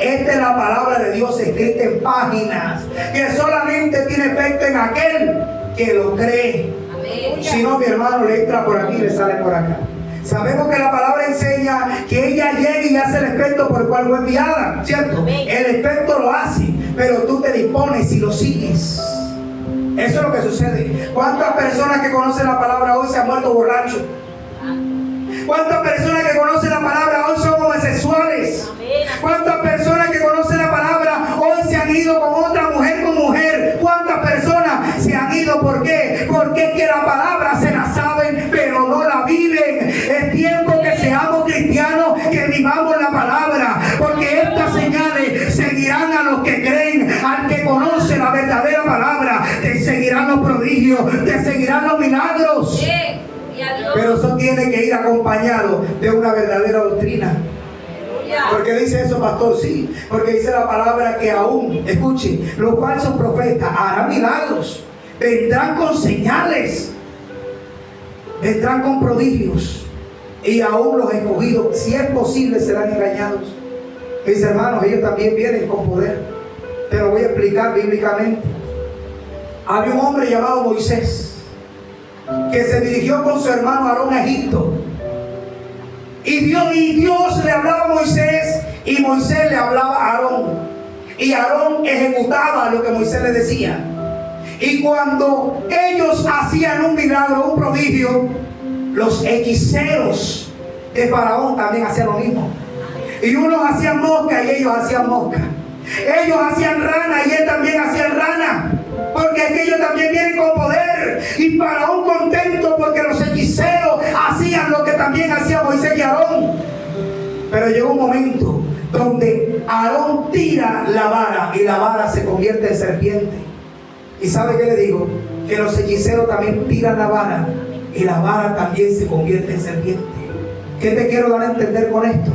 Esta es la palabra de Dios escrita en páginas, que solamente tiene efecto en aquel que lo cree. Si no, mi hermano, le entra por aquí y le sale por acá. Sabemos que la palabra enseña que ella llega y hace el efecto por el cual fue enviada, ¿cierto? El efecto lo hace, pero tú te dispones y lo sigues. Eso es lo que sucede. ¿Cuántas personas que conocen la palabra hoy se han muerto borrachos? ¿Cuántas personas que conocen la palabra hoy son homosexuales? ¿Cuántas personas que conocen la palabra hoy se han ido con otra mujer con mujer? ¿Cuántas personas se han ido? ¿Por qué? Porque es que la palabra se la saben, pero no la viven. Es tiempo que seamos cristianos, que vivamos la palabra, porque estas señales seguirán a los que creen, al que conoce la verdadera palabra. Te seguirán los prodigios, te seguirán los milagros. Pero eso tiene que ir acompañado de una verdadera doctrina. ¿Por qué dice eso, pastor? Sí, porque dice la palabra que aún, escuche, los falsos profetas harán milagros, vendrán con señales, vendrán con prodigios, y aún los escogidos, si es posible, serán engañados. Mis hermanos, ellos también vienen con poder. Te lo voy a explicar bíblicamente. Había un hombre llamado Moisés, que se dirigió con su hermano Aarón a Egipto. Y Dios le hablaba a Moisés y Moisés le hablaba a Aarón. Y Aarón ejecutaba lo que Moisés le decía. Y cuando ellos hacían un milagro, un prodigio, los hechiceros de Faraón también hacían lo mismo. Y unos hacían mosca y ellos hacían mosca. Ellos hacían rana y él también hacía rana. Porque es que ellos también vienen con poder. Y Faraón contento porque los hechiceros hacían lo que también hacía Moisés y Aarón. Pero llegó un momento donde Aarón tira la vara y la vara se convierte en serpiente. ¿Y sabe qué le digo? Que los hechiceros también tiran la vara y la vara también se convierte en serpiente. ¿Qué te quiero dar a entender con esto?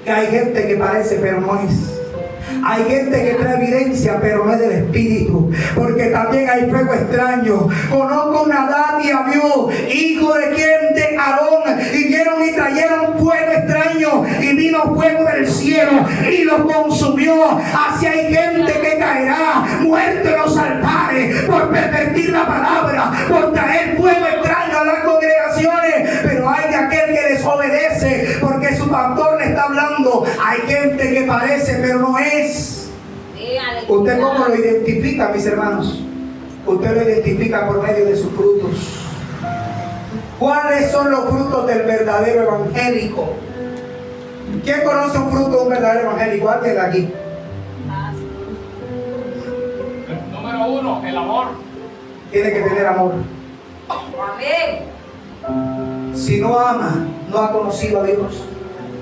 Que hay gente que parece pero no es. Hay gente que trae evidencia, pero no es del Espíritu. Porque también hay fuego extraño. Conozco una Nadab y Abiú, hijo de quien, de Aarón, y vieron y trajeron fuego extraño, y vino fuego del cielo y los consumió. Así hay gente que caerá muerto en los altares por pervertir la palabra, por traer fuego extraño a las congregaciones. Pero hay de aquel que desobedece porque su pastor le está hablando. Hay gente que parece, pero no es. ¿Usted cómo lo identifica, mis hermanos? Usted lo identifica por medio de sus frutos. ¿Cuáles son los frutos del verdadero evangélico? ¿Quién conoce un fruto de un verdadero evangélico? ¿Alguien de aquí? Número 1, el amor. Tiene que tener amor. Amén. Si no ama, no ha conocido a Dios,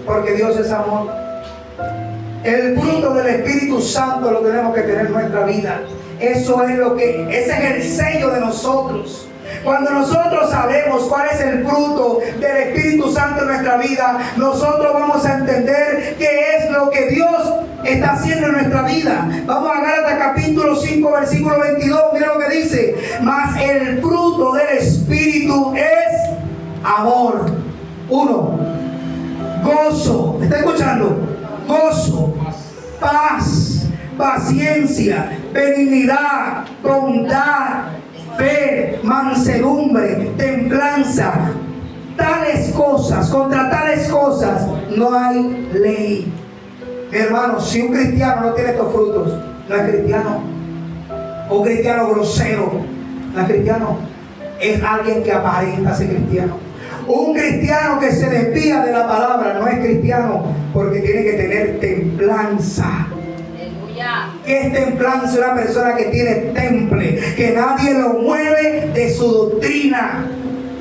porque Dios es amor. El fruto del Espíritu Santo lo tenemos que tener en nuestra vida. Eso es ese es el sello de nosotros. Cuando nosotros sabemos cuál es el fruto del Espíritu Santo en nuestra vida, nosotros vamos a entender qué es lo que Dios está haciendo en nuestra vida. Vamos a Gálatas capítulo 5, versículo 22. Mira lo que dice: mas el fruto del Espíritu es amor. 1. Gozo. ¿Me está escuchando? Gozo, paz, paciencia, benignidad, bondad, fe, mansedumbre, templanza. Tales cosas, contra tales cosas no hay ley. Mi hermano, si un cristiano no tiene estos frutos, no es cristiano. Un cristiano grosero, no es cristiano. Es alguien que aparenta ser cristiano. Un cristiano que se desvía de la palabra no es cristiano, porque tiene que tener templanza. ¿Qué es templanza? Una persona que tiene temple, que nadie lo mueve de su doctrina.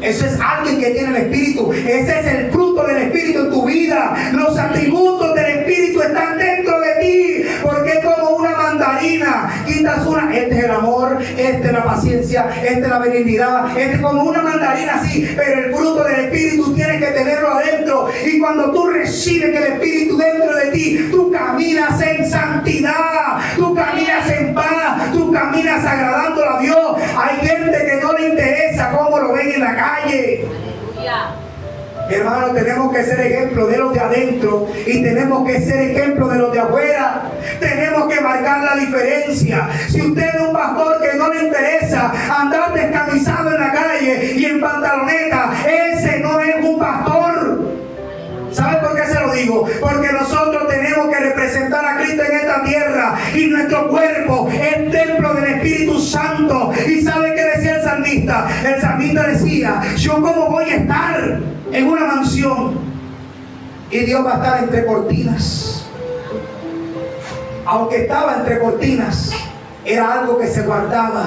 Eso es alguien que tiene el Espíritu. Ese es el fruto del Espíritu en tu vida. Los atributos del Espíritu están dentro de ti, porque es como una mandarina. Quitas una, este es el amor, este es la paciencia, este es la benignidad, este es como una mandarina así, pero el fruto del Espíritu tienes que tenerlo adentro. Y cuando tú recibes el Espíritu dentro de ti, tú caminas en santidad, tú caminas en paz, tú caminas agradándolo a Dios. Hay gente que no le interesa cómo lo ven en la calle. Aleluya. Hermano, tenemos que ser ejemplo de los de adentro y tenemos que ser ejemplo de los de afuera. Tenemos que marcar la diferencia. Si usted es un pastor que no le interesa andar descamisado en la calle y en pantaloneta, ese no es un pastor. ¿Sabe por qué se lo digo? Porque nosotros tenemos que representar a Cristo en esta tierra y nuestro cuerpo es templo del Espíritu Santo. ¿Y sabe qué decía el salmista? El salmista decía: yo cómo voy a estar en una mansión y Dios va a estar entre cortinas. Aunque estaba entre cortinas, era algo que se guardaba,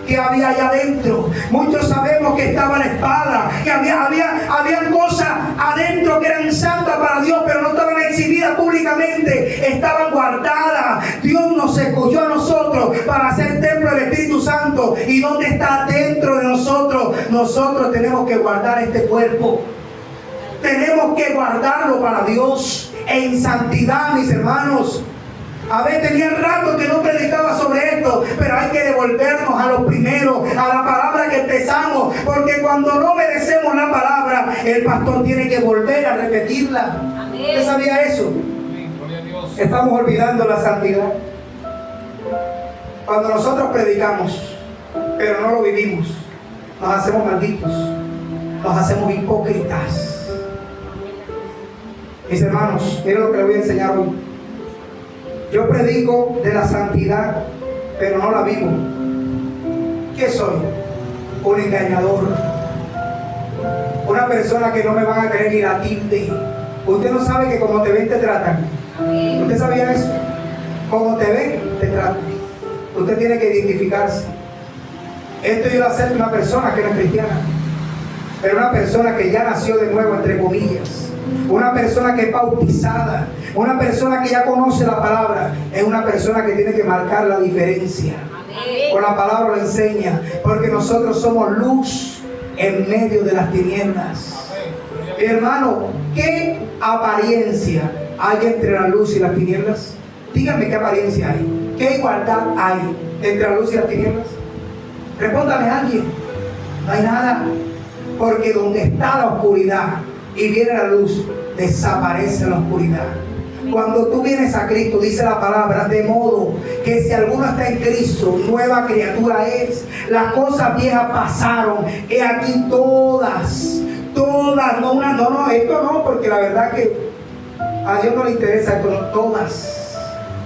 que había allá adentro. Muchos sabemos que estaba la espada, que había cosas adentro que eran santas para Dios, pero no estaban exhibidas públicamente, estaban guardadas. Dios nos escogió a nosotros para ser templo del Espíritu Santo. ¿Y dónde está dentro de nosotros? Nosotros tenemos que guardar este cuerpo. Tenemos que guardarlo para Dios en santidad, mis hermanos. A ver, tenía rato que no predicaba sobre esto, pero hay que devolvernos a lo primero, a la palabra que empezamos, porque cuando no obedecemos la palabra, el pastor tiene que volver a repetirla. ¿Usted sabía eso? Estamos olvidando la santidad. Cuando nosotros predicamos, pero no lo vivimos, nos hacemos malditos, nos hacemos hipócritas. Mis hermanos, miren lo que les voy a enseñar hoy. Yo predico de la santidad, pero no la vivo. ¿Qué soy? Un engañador. Una persona que no me van a creer ni la tilde. Usted no sabe que como te ven te tratan. ¿Usted sabía eso? Como te ven te tratan. Usted tiene que identificarse. Esto yo lo acepto una persona que no es cristiana, pero una persona que ya nació de nuevo, entre comillas. Una persona que es bautizada, una persona que ya conoce la palabra, es una persona que tiene que marcar la diferencia. Con la palabra lo enseña, porque nosotros somos luz en medio de las tinieblas. Mi hermano, ¿qué apariencia hay entre la luz y las tinieblas? Díganme qué apariencia hay, qué igualdad hay entre la luz y las tinieblas. Respóndame a alguien. No hay nada, porque donde está la oscuridad y viene la luz, desaparece la oscuridad. Cuando tú vienes a Cristo, dice la palabra, de modo que si alguno está en Cristo, nueva criatura es. Las cosas viejas pasaron, he aquí todas, no una, no, esto no, porque la verdad que a Dios no le interesa esto, no,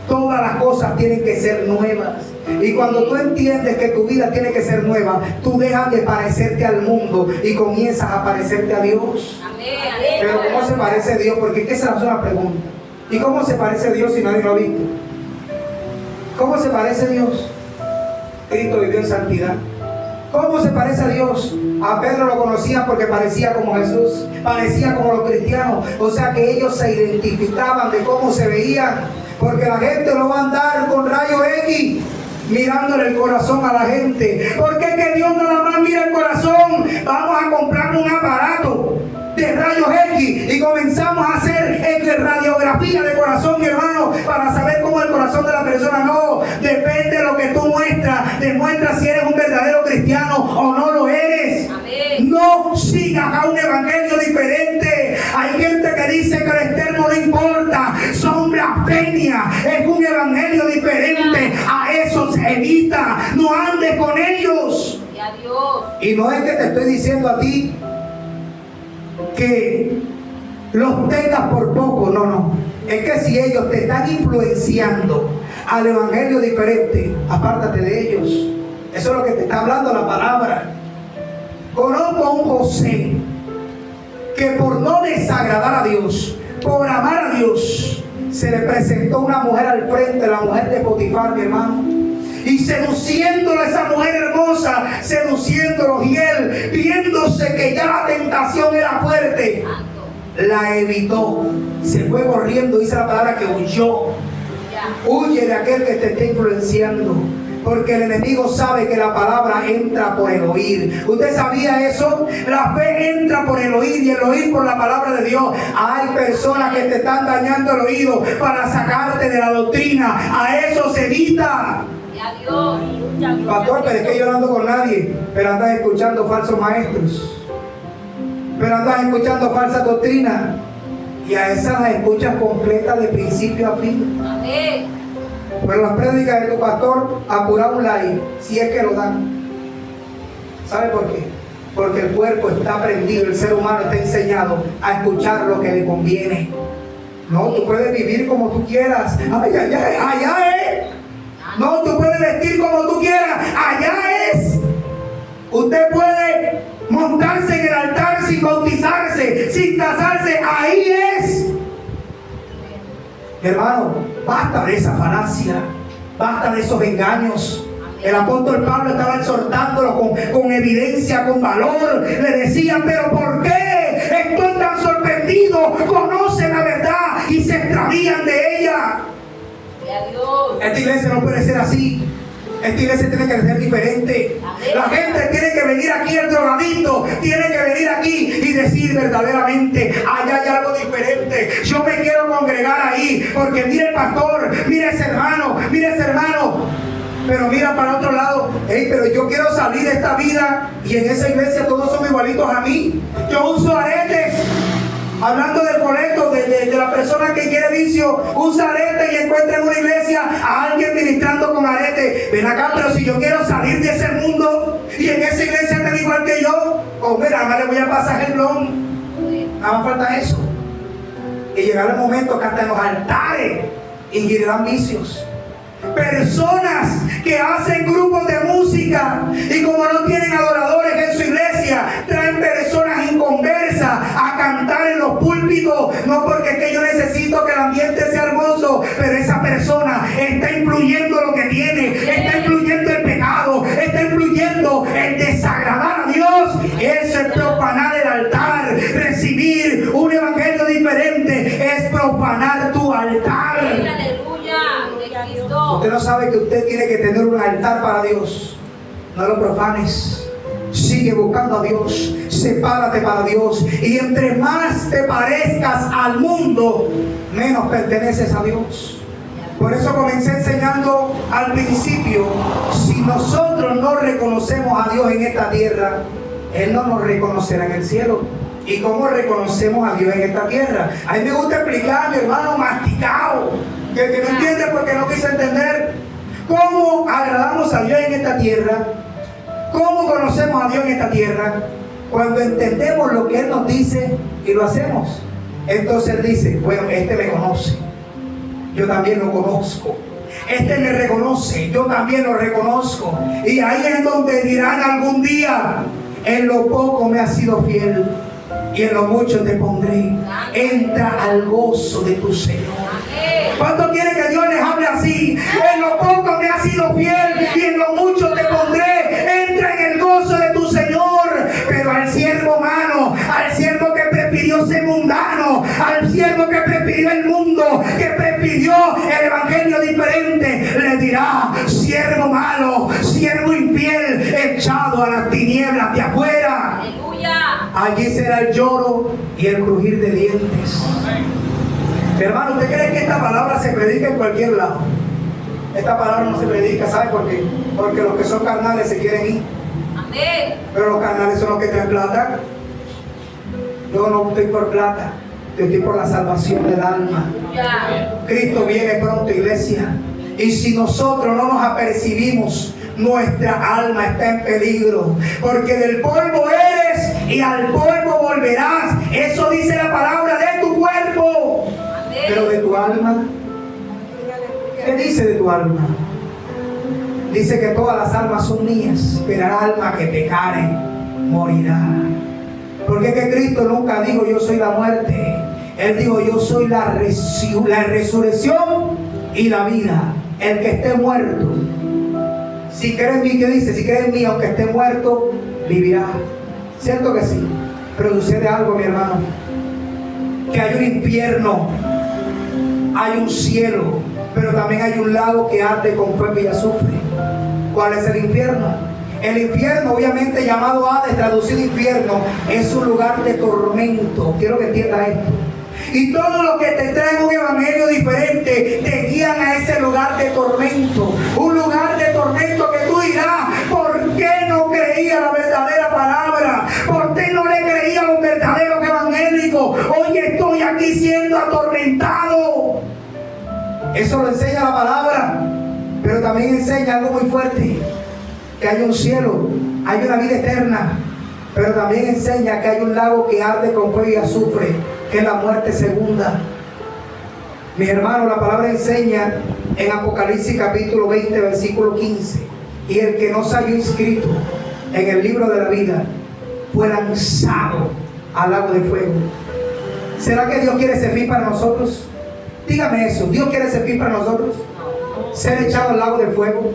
todas las cosas tienen que ser nuevas. Y cuando tú entiendes que tu vida tiene que ser nueva, tú dejas de parecerte al mundo y comienzas a parecerte a Dios. Amén. Pero ¿cómo se parece a Dios? Porque esa es una pregunta. ¿Y cómo se parece a Dios si nadie lo ha visto? ¿Cómo se parece a Dios? Cristo vivió en santidad. ¿Cómo se parece a Dios? A Pedro lo conocían porque parecía como Jesús, parecía como los cristianos. O sea que ellos se identificaban de cómo se veían. Porque la gente no va a andar con rayos X mirándole el corazón a la gente. Porque es que Dios nada más mira el corazón. Vamos a comprar un aparato de rayos X y comenzamos a hacer radiografía de corazón, mi hermano, para saber cómo es el corazón de la persona. No, depende de lo que tú muestras. Demuestra si eres un verdadero cristiano o no lo eres. Amén. No sigas a un evangelio diferente. Hay gente que dice que el externo no importa, son blasfemias. Es un evangelio diferente. A eso se evita. No andes con ellos. Y a Dios. Y no es que te estoy diciendo a ti que los tengas por poco, no. Es que si ellos te están influenciando al evangelio diferente, apártate de ellos. Eso es lo que te está hablando la palabra. Conozco a un José que por no desagradar a Dios, por amar a Dios, se le presentó una mujer al frente, la mujer de Potifar, mi hermano. Y seduciéndolo a esa mujer hermosa, seduciéndolo, y él, viéndose que ya la tentación era fuerte, la evitó, se fue corriendo. Dice la palabra que huyó. Huye de aquel que te está influenciando, porque el enemigo sabe que la palabra entra por el oír. ¿Usted sabía eso? La fe entra por el oír y el oír por la palabra de Dios. Hay personas que te están dañando el oído para sacarte de la doctrina. A eso se evita. Adiós. Pastor, pero es que yo no ando con nadie. Pero andas escuchando falsos maestros. Pero andas escuchando falsas doctrinas. Y a esas las escuchas completas de principio a fin. Amén. Pero las prédicas de tu pastor, apura un like, si es que lo dan. ¿Sabe por qué? Porque el cuerpo está prendido, el ser humano está enseñado a escuchar lo que le conviene. No, tú puedes vivir como tú quieras. Allá es. No, tú puedes vestir como tú quieras. Allá es. Usted puede montarse en el altar sin bautizarse, sin casarse. Ahí es. Hermano, basta de esa falacia. Basta de esos engaños. El apóstol Pablo estaba exhortándolo con evidencia, con valor. Le decía, pero ¿por qué estoy tan sorprendido? Conocen la verdad y se extravían de ella. Esta iglesia no puede ser así. Esta iglesia tiene que ser diferente. La gente tiene que venir aquí, el drogadicto tiene que venir aquí y decir verdaderamente, allá hay algo diferente. Yo me quiero congregar ahí, porque mire el pastor, mire ese hermano, pero mira para otro lado. Hey, pero yo quiero salir de esta vida y en esa iglesia todos son igualitos a mí. Yo uso aretes. Hablando del colecto, de la persona que quiere vicio, usa arete y encuentra en una iglesia a alguien ministrando con arete. Ven acá, pero si yo quiero salir de ese mundo y en esa iglesia están igual que yo, hombre, nada más le voy a pasar el blon. Nada más falta eso. Y llegará el momento que hasta en los altares ingerirán vicios. Personas que hacen grupos de música y como no tienen adoradores en su iglesia, traen personas inconversas a cantar en los púlpitos. No porque es que yo necesito que el ambiente sea hermoso, pero esa persona está influyendo lo que tiene, está influyendo el pecado, está influyendo el desagradar a Dios. Eso es profanar el altar. Recibir un evangelio diferente es profanar tu altar. Usted no sabe que usted tiene que tener un altar para Dios. No lo profanes. Sigue buscando a Dios. Sepárate para Dios. Y entre más te parezcas al mundo, menos perteneces a Dios. Por eso comencé enseñando al principio. Si nosotros no reconocemos a Dios en esta tierra, Él no nos reconocerá en el cielo. ¿Y cómo reconocemos a Dios en esta tierra? A mí me gusta explicar, mi hermano, masticado. Que no entiende porque no quise entender. ¿Cómo agradamos a Dios en esta tierra? ¿Cómo conocemos a Dios en esta tierra? Cuando entendemos lo que Él nos dice y lo hacemos. Entonces Él dice, bueno, este me conoce. Yo también lo conozco. Este me reconoce, yo también lo reconozco. Y ahí es donde dirán algún día: en lo poco me has sido fiel y en lo mucho te pondré. Entra al gozo de tu Señor. ¿Cuánto quiere que Dios les hable así? En lo poco me has sido fiel y en lo mucho te pondré. Entra en el gozo de tu Señor. Pero al siervo humano, al siervo que prefirió ser mundano, al siervo que prefirió el mundo, que prefirió el evangelio diferente, le dirá: siervo malo, siervo infiel, echado a las tinieblas de afuera. Aleluya. Allí será el lloro y el crujir de dientes. Hermano, ¿usted cree que esta palabra se predica en cualquier lado? Esta palabra no se predica, ¿sabe por qué? Porque los que son carnales se quieren ir. Amén. Pero los carnales son los que traen plata. Yo no estoy por plata, yo estoy por la salvación del alma. Ya. Cristo viene pronto, iglesia. Y si nosotros no nos apercibimos, nuestra alma está en peligro. Porque del polvo eres y al polvo volverás. Eso dice la palabra de tu cuerpo. Pero de tu alma, ¿qué dice de tu alma? Dice que todas las almas son mías, pero el alma que pecare morirá. Porque es que Cristo nunca dijo: yo soy la muerte. Él dijo: yo soy la resurrección y la vida. El que esté muerto, si cree en mí, ¿qué dice? Si cree en mí, aunque esté muerto, vivirá. ¿Cierto que sí? Pero sucede algo, mi hermano, que hay un infierno, hay un cielo, pero también hay un lago que arde con fuego y azufre. ¿Cuál es el infierno? El infierno, obviamente llamado Hades, traducido infierno, es un lugar de tormento. Quiero que entiendas esto. Y todos los que te traen un evangelio diferente te guían a ese lugar de tormento. Un lugar de tormento que tú dirás: ¿por qué no creía la verdadera palabra? ¿Por qué no le creía a los verdaderos evangélicos? Hoy estoy aquí siendo atormentado. Eso lo enseña la palabra, pero también enseña algo muy fuerte: que hay un cielo, hay una vida eterna, pero también enseña que hay un lago que arde con fuego y azufre, que es la muerte segunda. Mis hermanos, la palabra enseña en Apocalipsis capítulo 20, versículo 15: y el que no se halló inscrito en el libro de la vida fue lanzado al lago de fuego. ¿Será que Dios quiere ese fin para nosotros? Dígame eso, ¿Dios quiere ese fin para nosotros? ¿Ser echado al lago de fuego?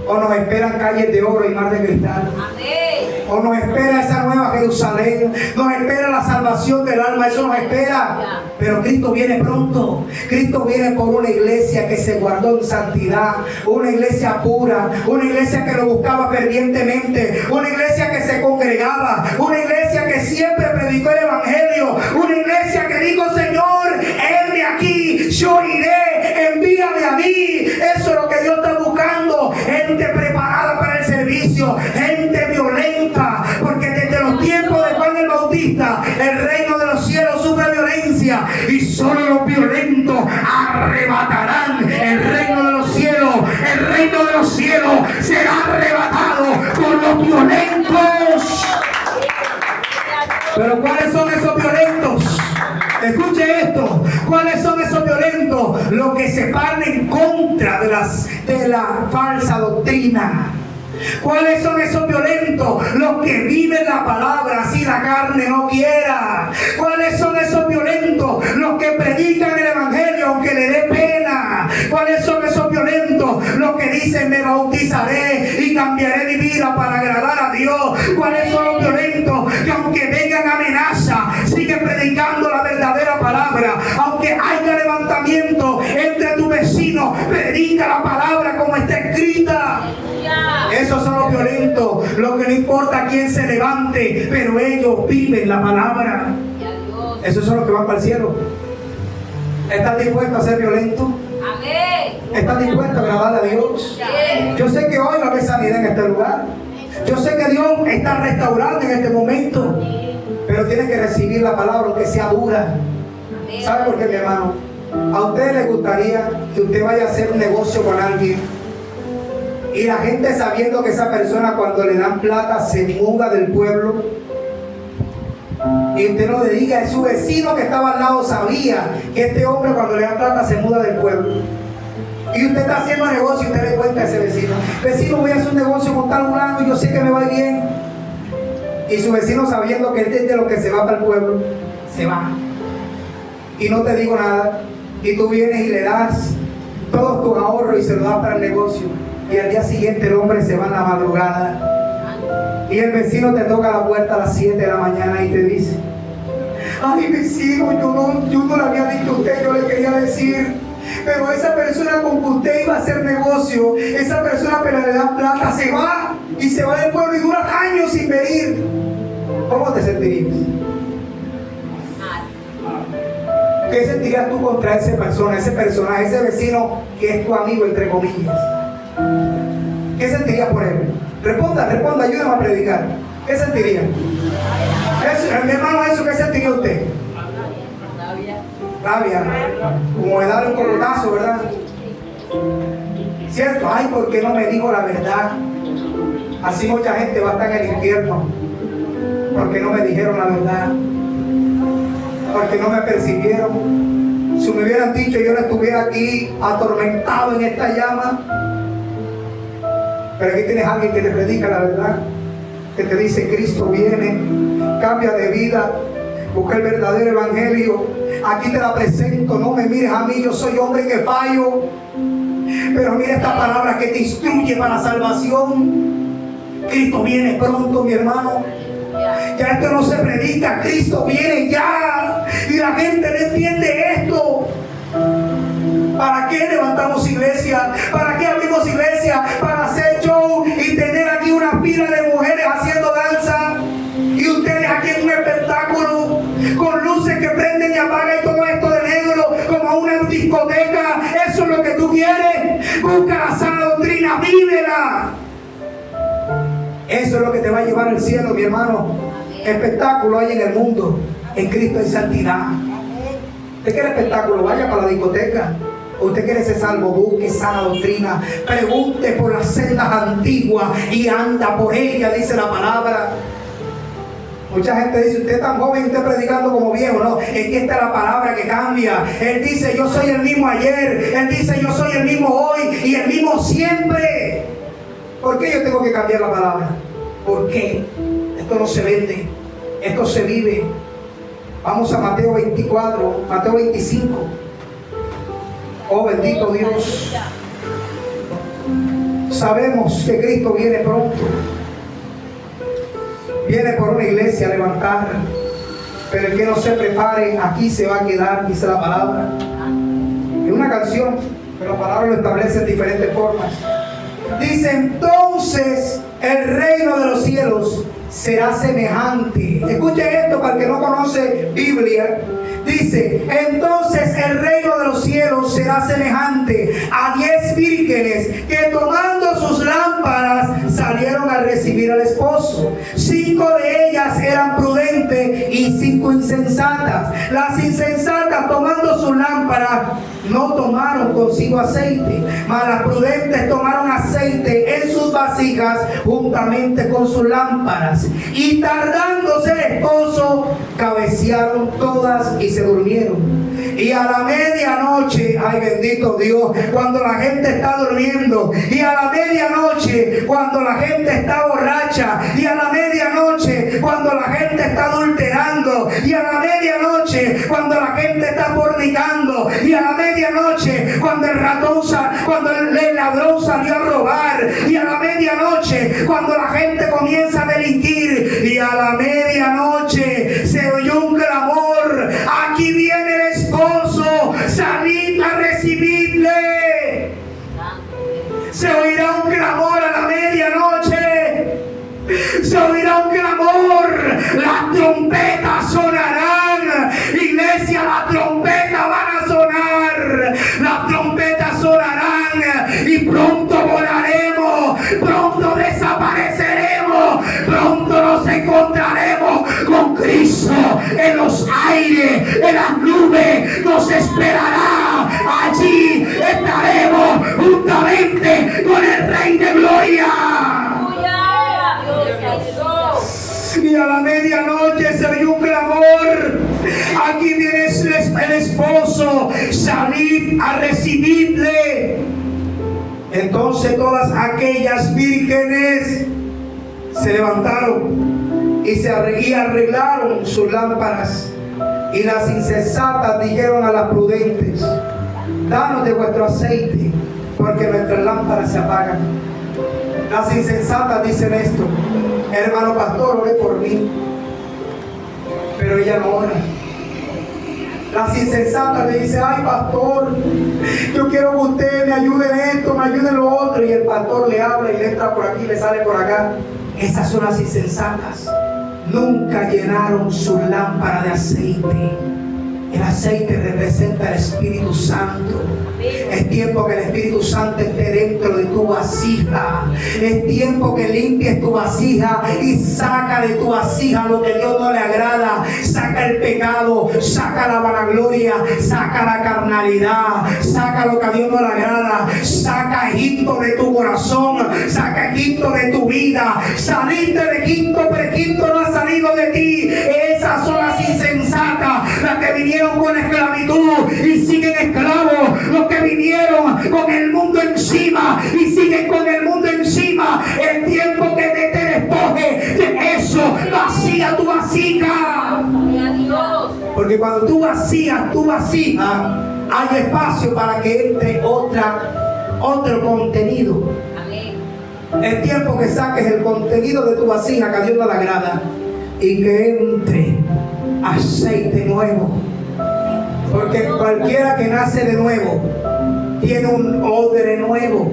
¿O nos esperan calles de oro y mar de cristal? Amén. ¿O nos espera esa nueva Jerusalén? ¿Nos espera la salvación del alma? Eso nos espera. Pero Cristo viene pronto. Cristo viene por una iglesia que se guardó en santidad, una iglesia pura, una iglesia que lo buscaba fervientemente, una iglesia que se congregaba, una iglesia que siempre predicó el evangelio, una iglesia que dijo: Señor, heme aquí, yo iré, envíame a mí. Eso es lo que Dios está buscando: gente preparada para el servicio, gente violenta, porque desde los tiempos de Juan el Bautista el reino de los cielos sufre violencia, y solo los violentos arrebatarán el reino de los cielos. El reino de los cielos será arrebatado por los violentos. Pero ¿cuáles son esos violentos? Escuche esto: ¿cuáles son esos violentos? Los que se paran en contra de la falsa doctrina. ¿Cuáles son esos violentos? Los que viven la palabra así la carne no quiera. ¿Cuáles son esos violentos? Los que predican el evangelio aunque le dé pena. ¿Cuáles son esos violentos? Los que dicen: me bautizaré y cambiaré mi vida para agradar a Dios. ¿Cuáles son los violentos? Que aunque vengan amenazas, siguen predicando la verdadera palabra. Aunque haya levantamiento entre tus vecinos, predica la palabra como está escrita. Esos son los violentos, los que no importa quién se levante, pero ellos viven la palabra. Esos son los que van para el cielo. ¿Estás dispuesto a ser violento? Amén. ¿Estás dispuesto a agradar a Dios? Yo sé que hoy va a haber sanidad en este lugar. Yo sé que Dios está restaurando en este momento, pero tienes que recibir la palabra aunque sea dura. ¿Sabe por qué, mi hermano? ¿A usted le gustaría que usted vaya a hacer un negocio con alguien y la gente, sabiendo que esa persona cuando le dan plata se muda del pueblo, y usted no le diga? Su vecino que estaba al lado sabía que este hombre cuando le dan plata se muda del pueblo? Y usted está haciendo negocio y usted le cuenta a ese vecino: vecino, voy a hacer un negocio con tal fulano y yo sé que me va bien. Y su vecino, sabiendo que él es de lo que se va para el pueblo, se va. Y no te digo nada. Y tú vienes y le das todos tus ahorros y se lo das para el negocio. Y al día siguiente el hombre se va en la madrugada. Y el vecino te toca la puerta a las 7 de la mañana y te dice: ay, vecino, yo no le había dicho a usted, yo le quería decir, pero esa persona con que usted iba a hacer negocio, esa persona que le da plata, se va. Y se va del pueblo y dura años sin venir. ¿Cómo te sentirías? ¿Qué sentirías tú contra esa persona, ese personaje, ese vecino que es tu amigo, entre comillas? ¿Qué sentirías por él? Responda, ayúdame a predicar. ¿Qué sentiría? Mi hermano, ¿eso qué sentiría usted? Rabia. Como de darle un colotazo, ¿verdad? ¿Cierto? Ay, ¿por qué no me dijo la verdad? Así mucha gente va a estar en el infierno. Porque no me dijeron la verdad. Porque no me percibieron. Si me hubieran dicho, yo no estuviera aquí atormentado en esta llama. Pero aquí tienes a alguien que te predica la verdad, que te dice: Cristo viene, cambia de vida, busca el verdadero evangelio. Aquí te la presento, no me mires a mí, yo soy hombre que fallo, pero mira esta palabra que te instruye para la salvación. Cristo viene pronto, mi hermano. Ya esto no se predica, Cristo viene ya. Y la gente no entiende esto. ¿Para qué levantamos iglesia? ¿Para qué abrimos iglesia? Para hacer show y tener aquí una fila de mujeres haciendo danza. Y ustedes aquí en un espectáculo con luces que prenden y apagan y todo esto de negro como una discoteca. ¿Eso es lo que tú quieres? Busca la sana doctrina, vívela. Eso es lo que te va a llevar al cielo, mi hermano. Espectáculo hay en el mundo. En Cristo hay santidad. ¿Usted quiere espectáculo? Vaya para la discoteca. Usted quiere ser salvo, busque sana doctrina. Pregunte por las sendas antiguas y anda por ella, dice la palabra. Mucha gente dice: usted es tan joven y usted predicando como viejo. No, es que esta es la palabra que cambia. Él dice: yo soy el mismo ayer. Él dice: yo soy el mismo hoy y el mismo siempre. ¿Por qué yo tengo que cambiar la palabra? ¿Por qué? Esto no se vende, esto se vive. Vamos a Mateo 24, Mateo 25. Oh, bendito Dios. Sabemos que Cristo viene pronto. Viene por una iglesia a levantar. Pero el que no se prepare, aquí se va a quedar, dice la palabra. Es una canción, pero la palabra lo establece en diferentes formas. Dice: entonces el reino de los cielos será semejante. Escuchen esto para el que no conoce Biblia. Dice: entonces el reino de los cielos será semejante a 10 vírgenes que, tomando sus lámparas, salieron a recibir al esposo. 5 de ellas eran prudentes y 5 insensatas. Las insensatas, tomando sus lámparas, no tomaron consigo aceite, mas las prudentes tomaron aceite en sus vasijas juntamente con sus lámparas. Y tardándose el esposo, cabecearon todas y se durmieron. Y a la medianoche, ay bendito Dios, cuando la gente está durmiendo, y a la medianoche, cuando la gente está borracha, y a la medianoche, cuando la gente está adulterando, y a la medianoche, cuando la gente está fornicando, y a la medianoche, cuando el ladrón salió a robar, y a la medianoche, cuando la gente comienza a delinquir, y a la medianoche se oyó un clamor: aquí viene el esposo, salid a recibirle. Se oirá un clamor a la medianoche. Se oirá un clamor. Las trompetas sonarán. Iglesia, las trompetas van a sonar. Las trompetas sonarán. Y pronto volaremos. Pronto desapareceremos. Pronto nos encontraremos con Cristo en los aires, en las nubes. Nos esperará. Allí estaremos juntamente con el Rey de Gloria. Y a la medianoche se oyó un clamor: aquí viene el esposo, salid a recibirle. Entonces todas aquellas vírgenes se levantaron y arreglaron sus lámparas. Y las insensatas dijeron a las prudentes: danos de vuestro aceite, porque nuestras lámparas se apagan. Las insensatas dicen esto: hermano pastor, ore por mí. Pero ella no ora. Las insensatas le dicen: ay pastor, yo quiero que usted me ayude en esto, me ayude en lo otro. Y el pastor le habla y le entra por aquí, le sale por acá. Esas son las insensatas. Nunca llenaron su lámpara de aceite. El aceite representa el Espíritu Santo. Es tiempo que el Espíritu Santo esté dentro de tu vasija. Es tiempo que limpies tu vasija y saca de tu vasija lo que a Dios no le agrada. Saca el pecado, saca la vanagloria, saca la carnalidad, saca lo que a Dios no le agrada. Saca Egipto de tu corazón, saca Egipto de tu vida. Saliste de Egipto, pero Egipto no ha salido de ti. Esas son las insensatas, las que vinieron con esclavitud y siguen esclavos, los que vinieron con el mundo encima y siguen con el mundo encima. El tiempo que te despoje de eso, vacía tu vasija. Porque cuando tú vacías tu vasija, hay espacio para que entre otro contenido. El tiempo que saques el contenido de tu vasija que a Dios no le agrada y que entre aceite nuevo. Porque cualquiera que nace de nuevo tiene un odre nuevo.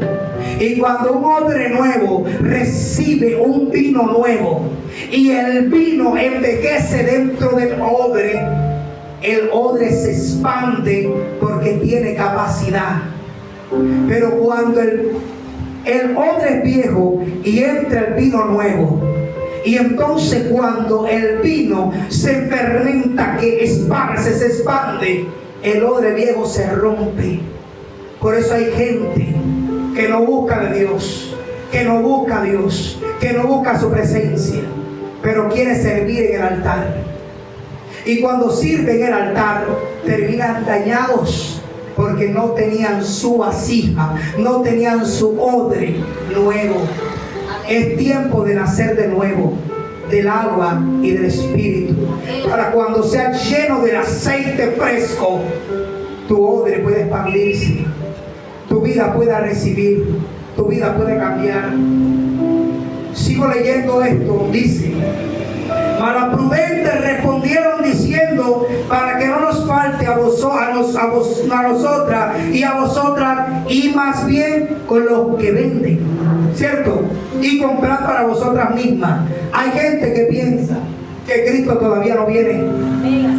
Y cuando un odre nuevo recibe un vino nuevo y el vino envejece dentro del odre, el odre se expande porque tiene capacidad. Pero cuando el odre es viejo y entra el vino nuevo, y entonces cuando el vino se fermenta, que se expande, el odre viejo se rompe. Por eso hay gente que no busca de Dios, que no busca a Dios, que no busca su presencia, pero quiere servir en el altar. Y cuando sirven en el altar, terminan dañados porque no tenían su vasija, no tenían su odre nuevo. Es tiempo de nacer de nuevo, del agua y del Espíritu, para cuando sea lleno del aceite fresco, tu odre puede expandirse, tu vida pueda recibir, tu vida puede cambiar. Sigo leyendo esto, dice: mas las prudentes respondieron diciendo: para que no nos falte a nosotras y a vosotras, y más bien con los que venden, ¿cierto? Y comprar para vosotras mismas. Hay gente que piensa que Cristo todavía no viene.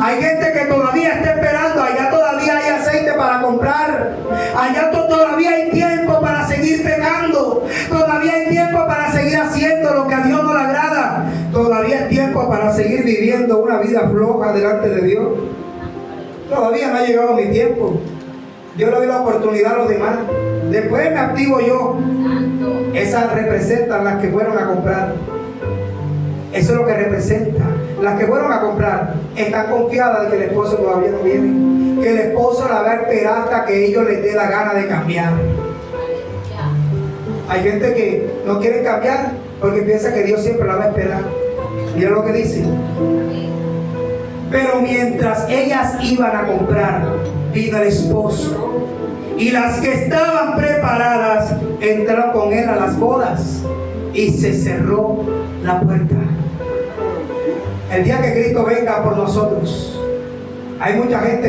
Hay gente que todavía está esperando. Allá todavía hay aceite para comprar. Allá todavía hay tiempo para seguir pecando. Todavía hay tiempo para seguir haciendo lo que a Dios no le agrada. Todavía hay tiempo para seguir viviendo una vida floja delante de Dios. Todavía no ha llegado mi tiempo. Yo le doy la oportunidad a los demás. Después me activo yo. Esas representan las que fueron a comprar. Eso es lo que representa. Las que fueron a comprar están confiadas de que el esposo todavía no viene, que el esposo la va a esperar hasta que ellos les dé la gana de cambiar. Hay gente que no quiere cambiar porque piensa que Dios siempre la va a esperar. Mira lo que dice: pero mientras ellas iban a comprar, vino el esposo, y las que estaban preparadas entraron con él a las bodas, y se cerró la puerta. El día que Cristo venga por nosotros, hay mucha gente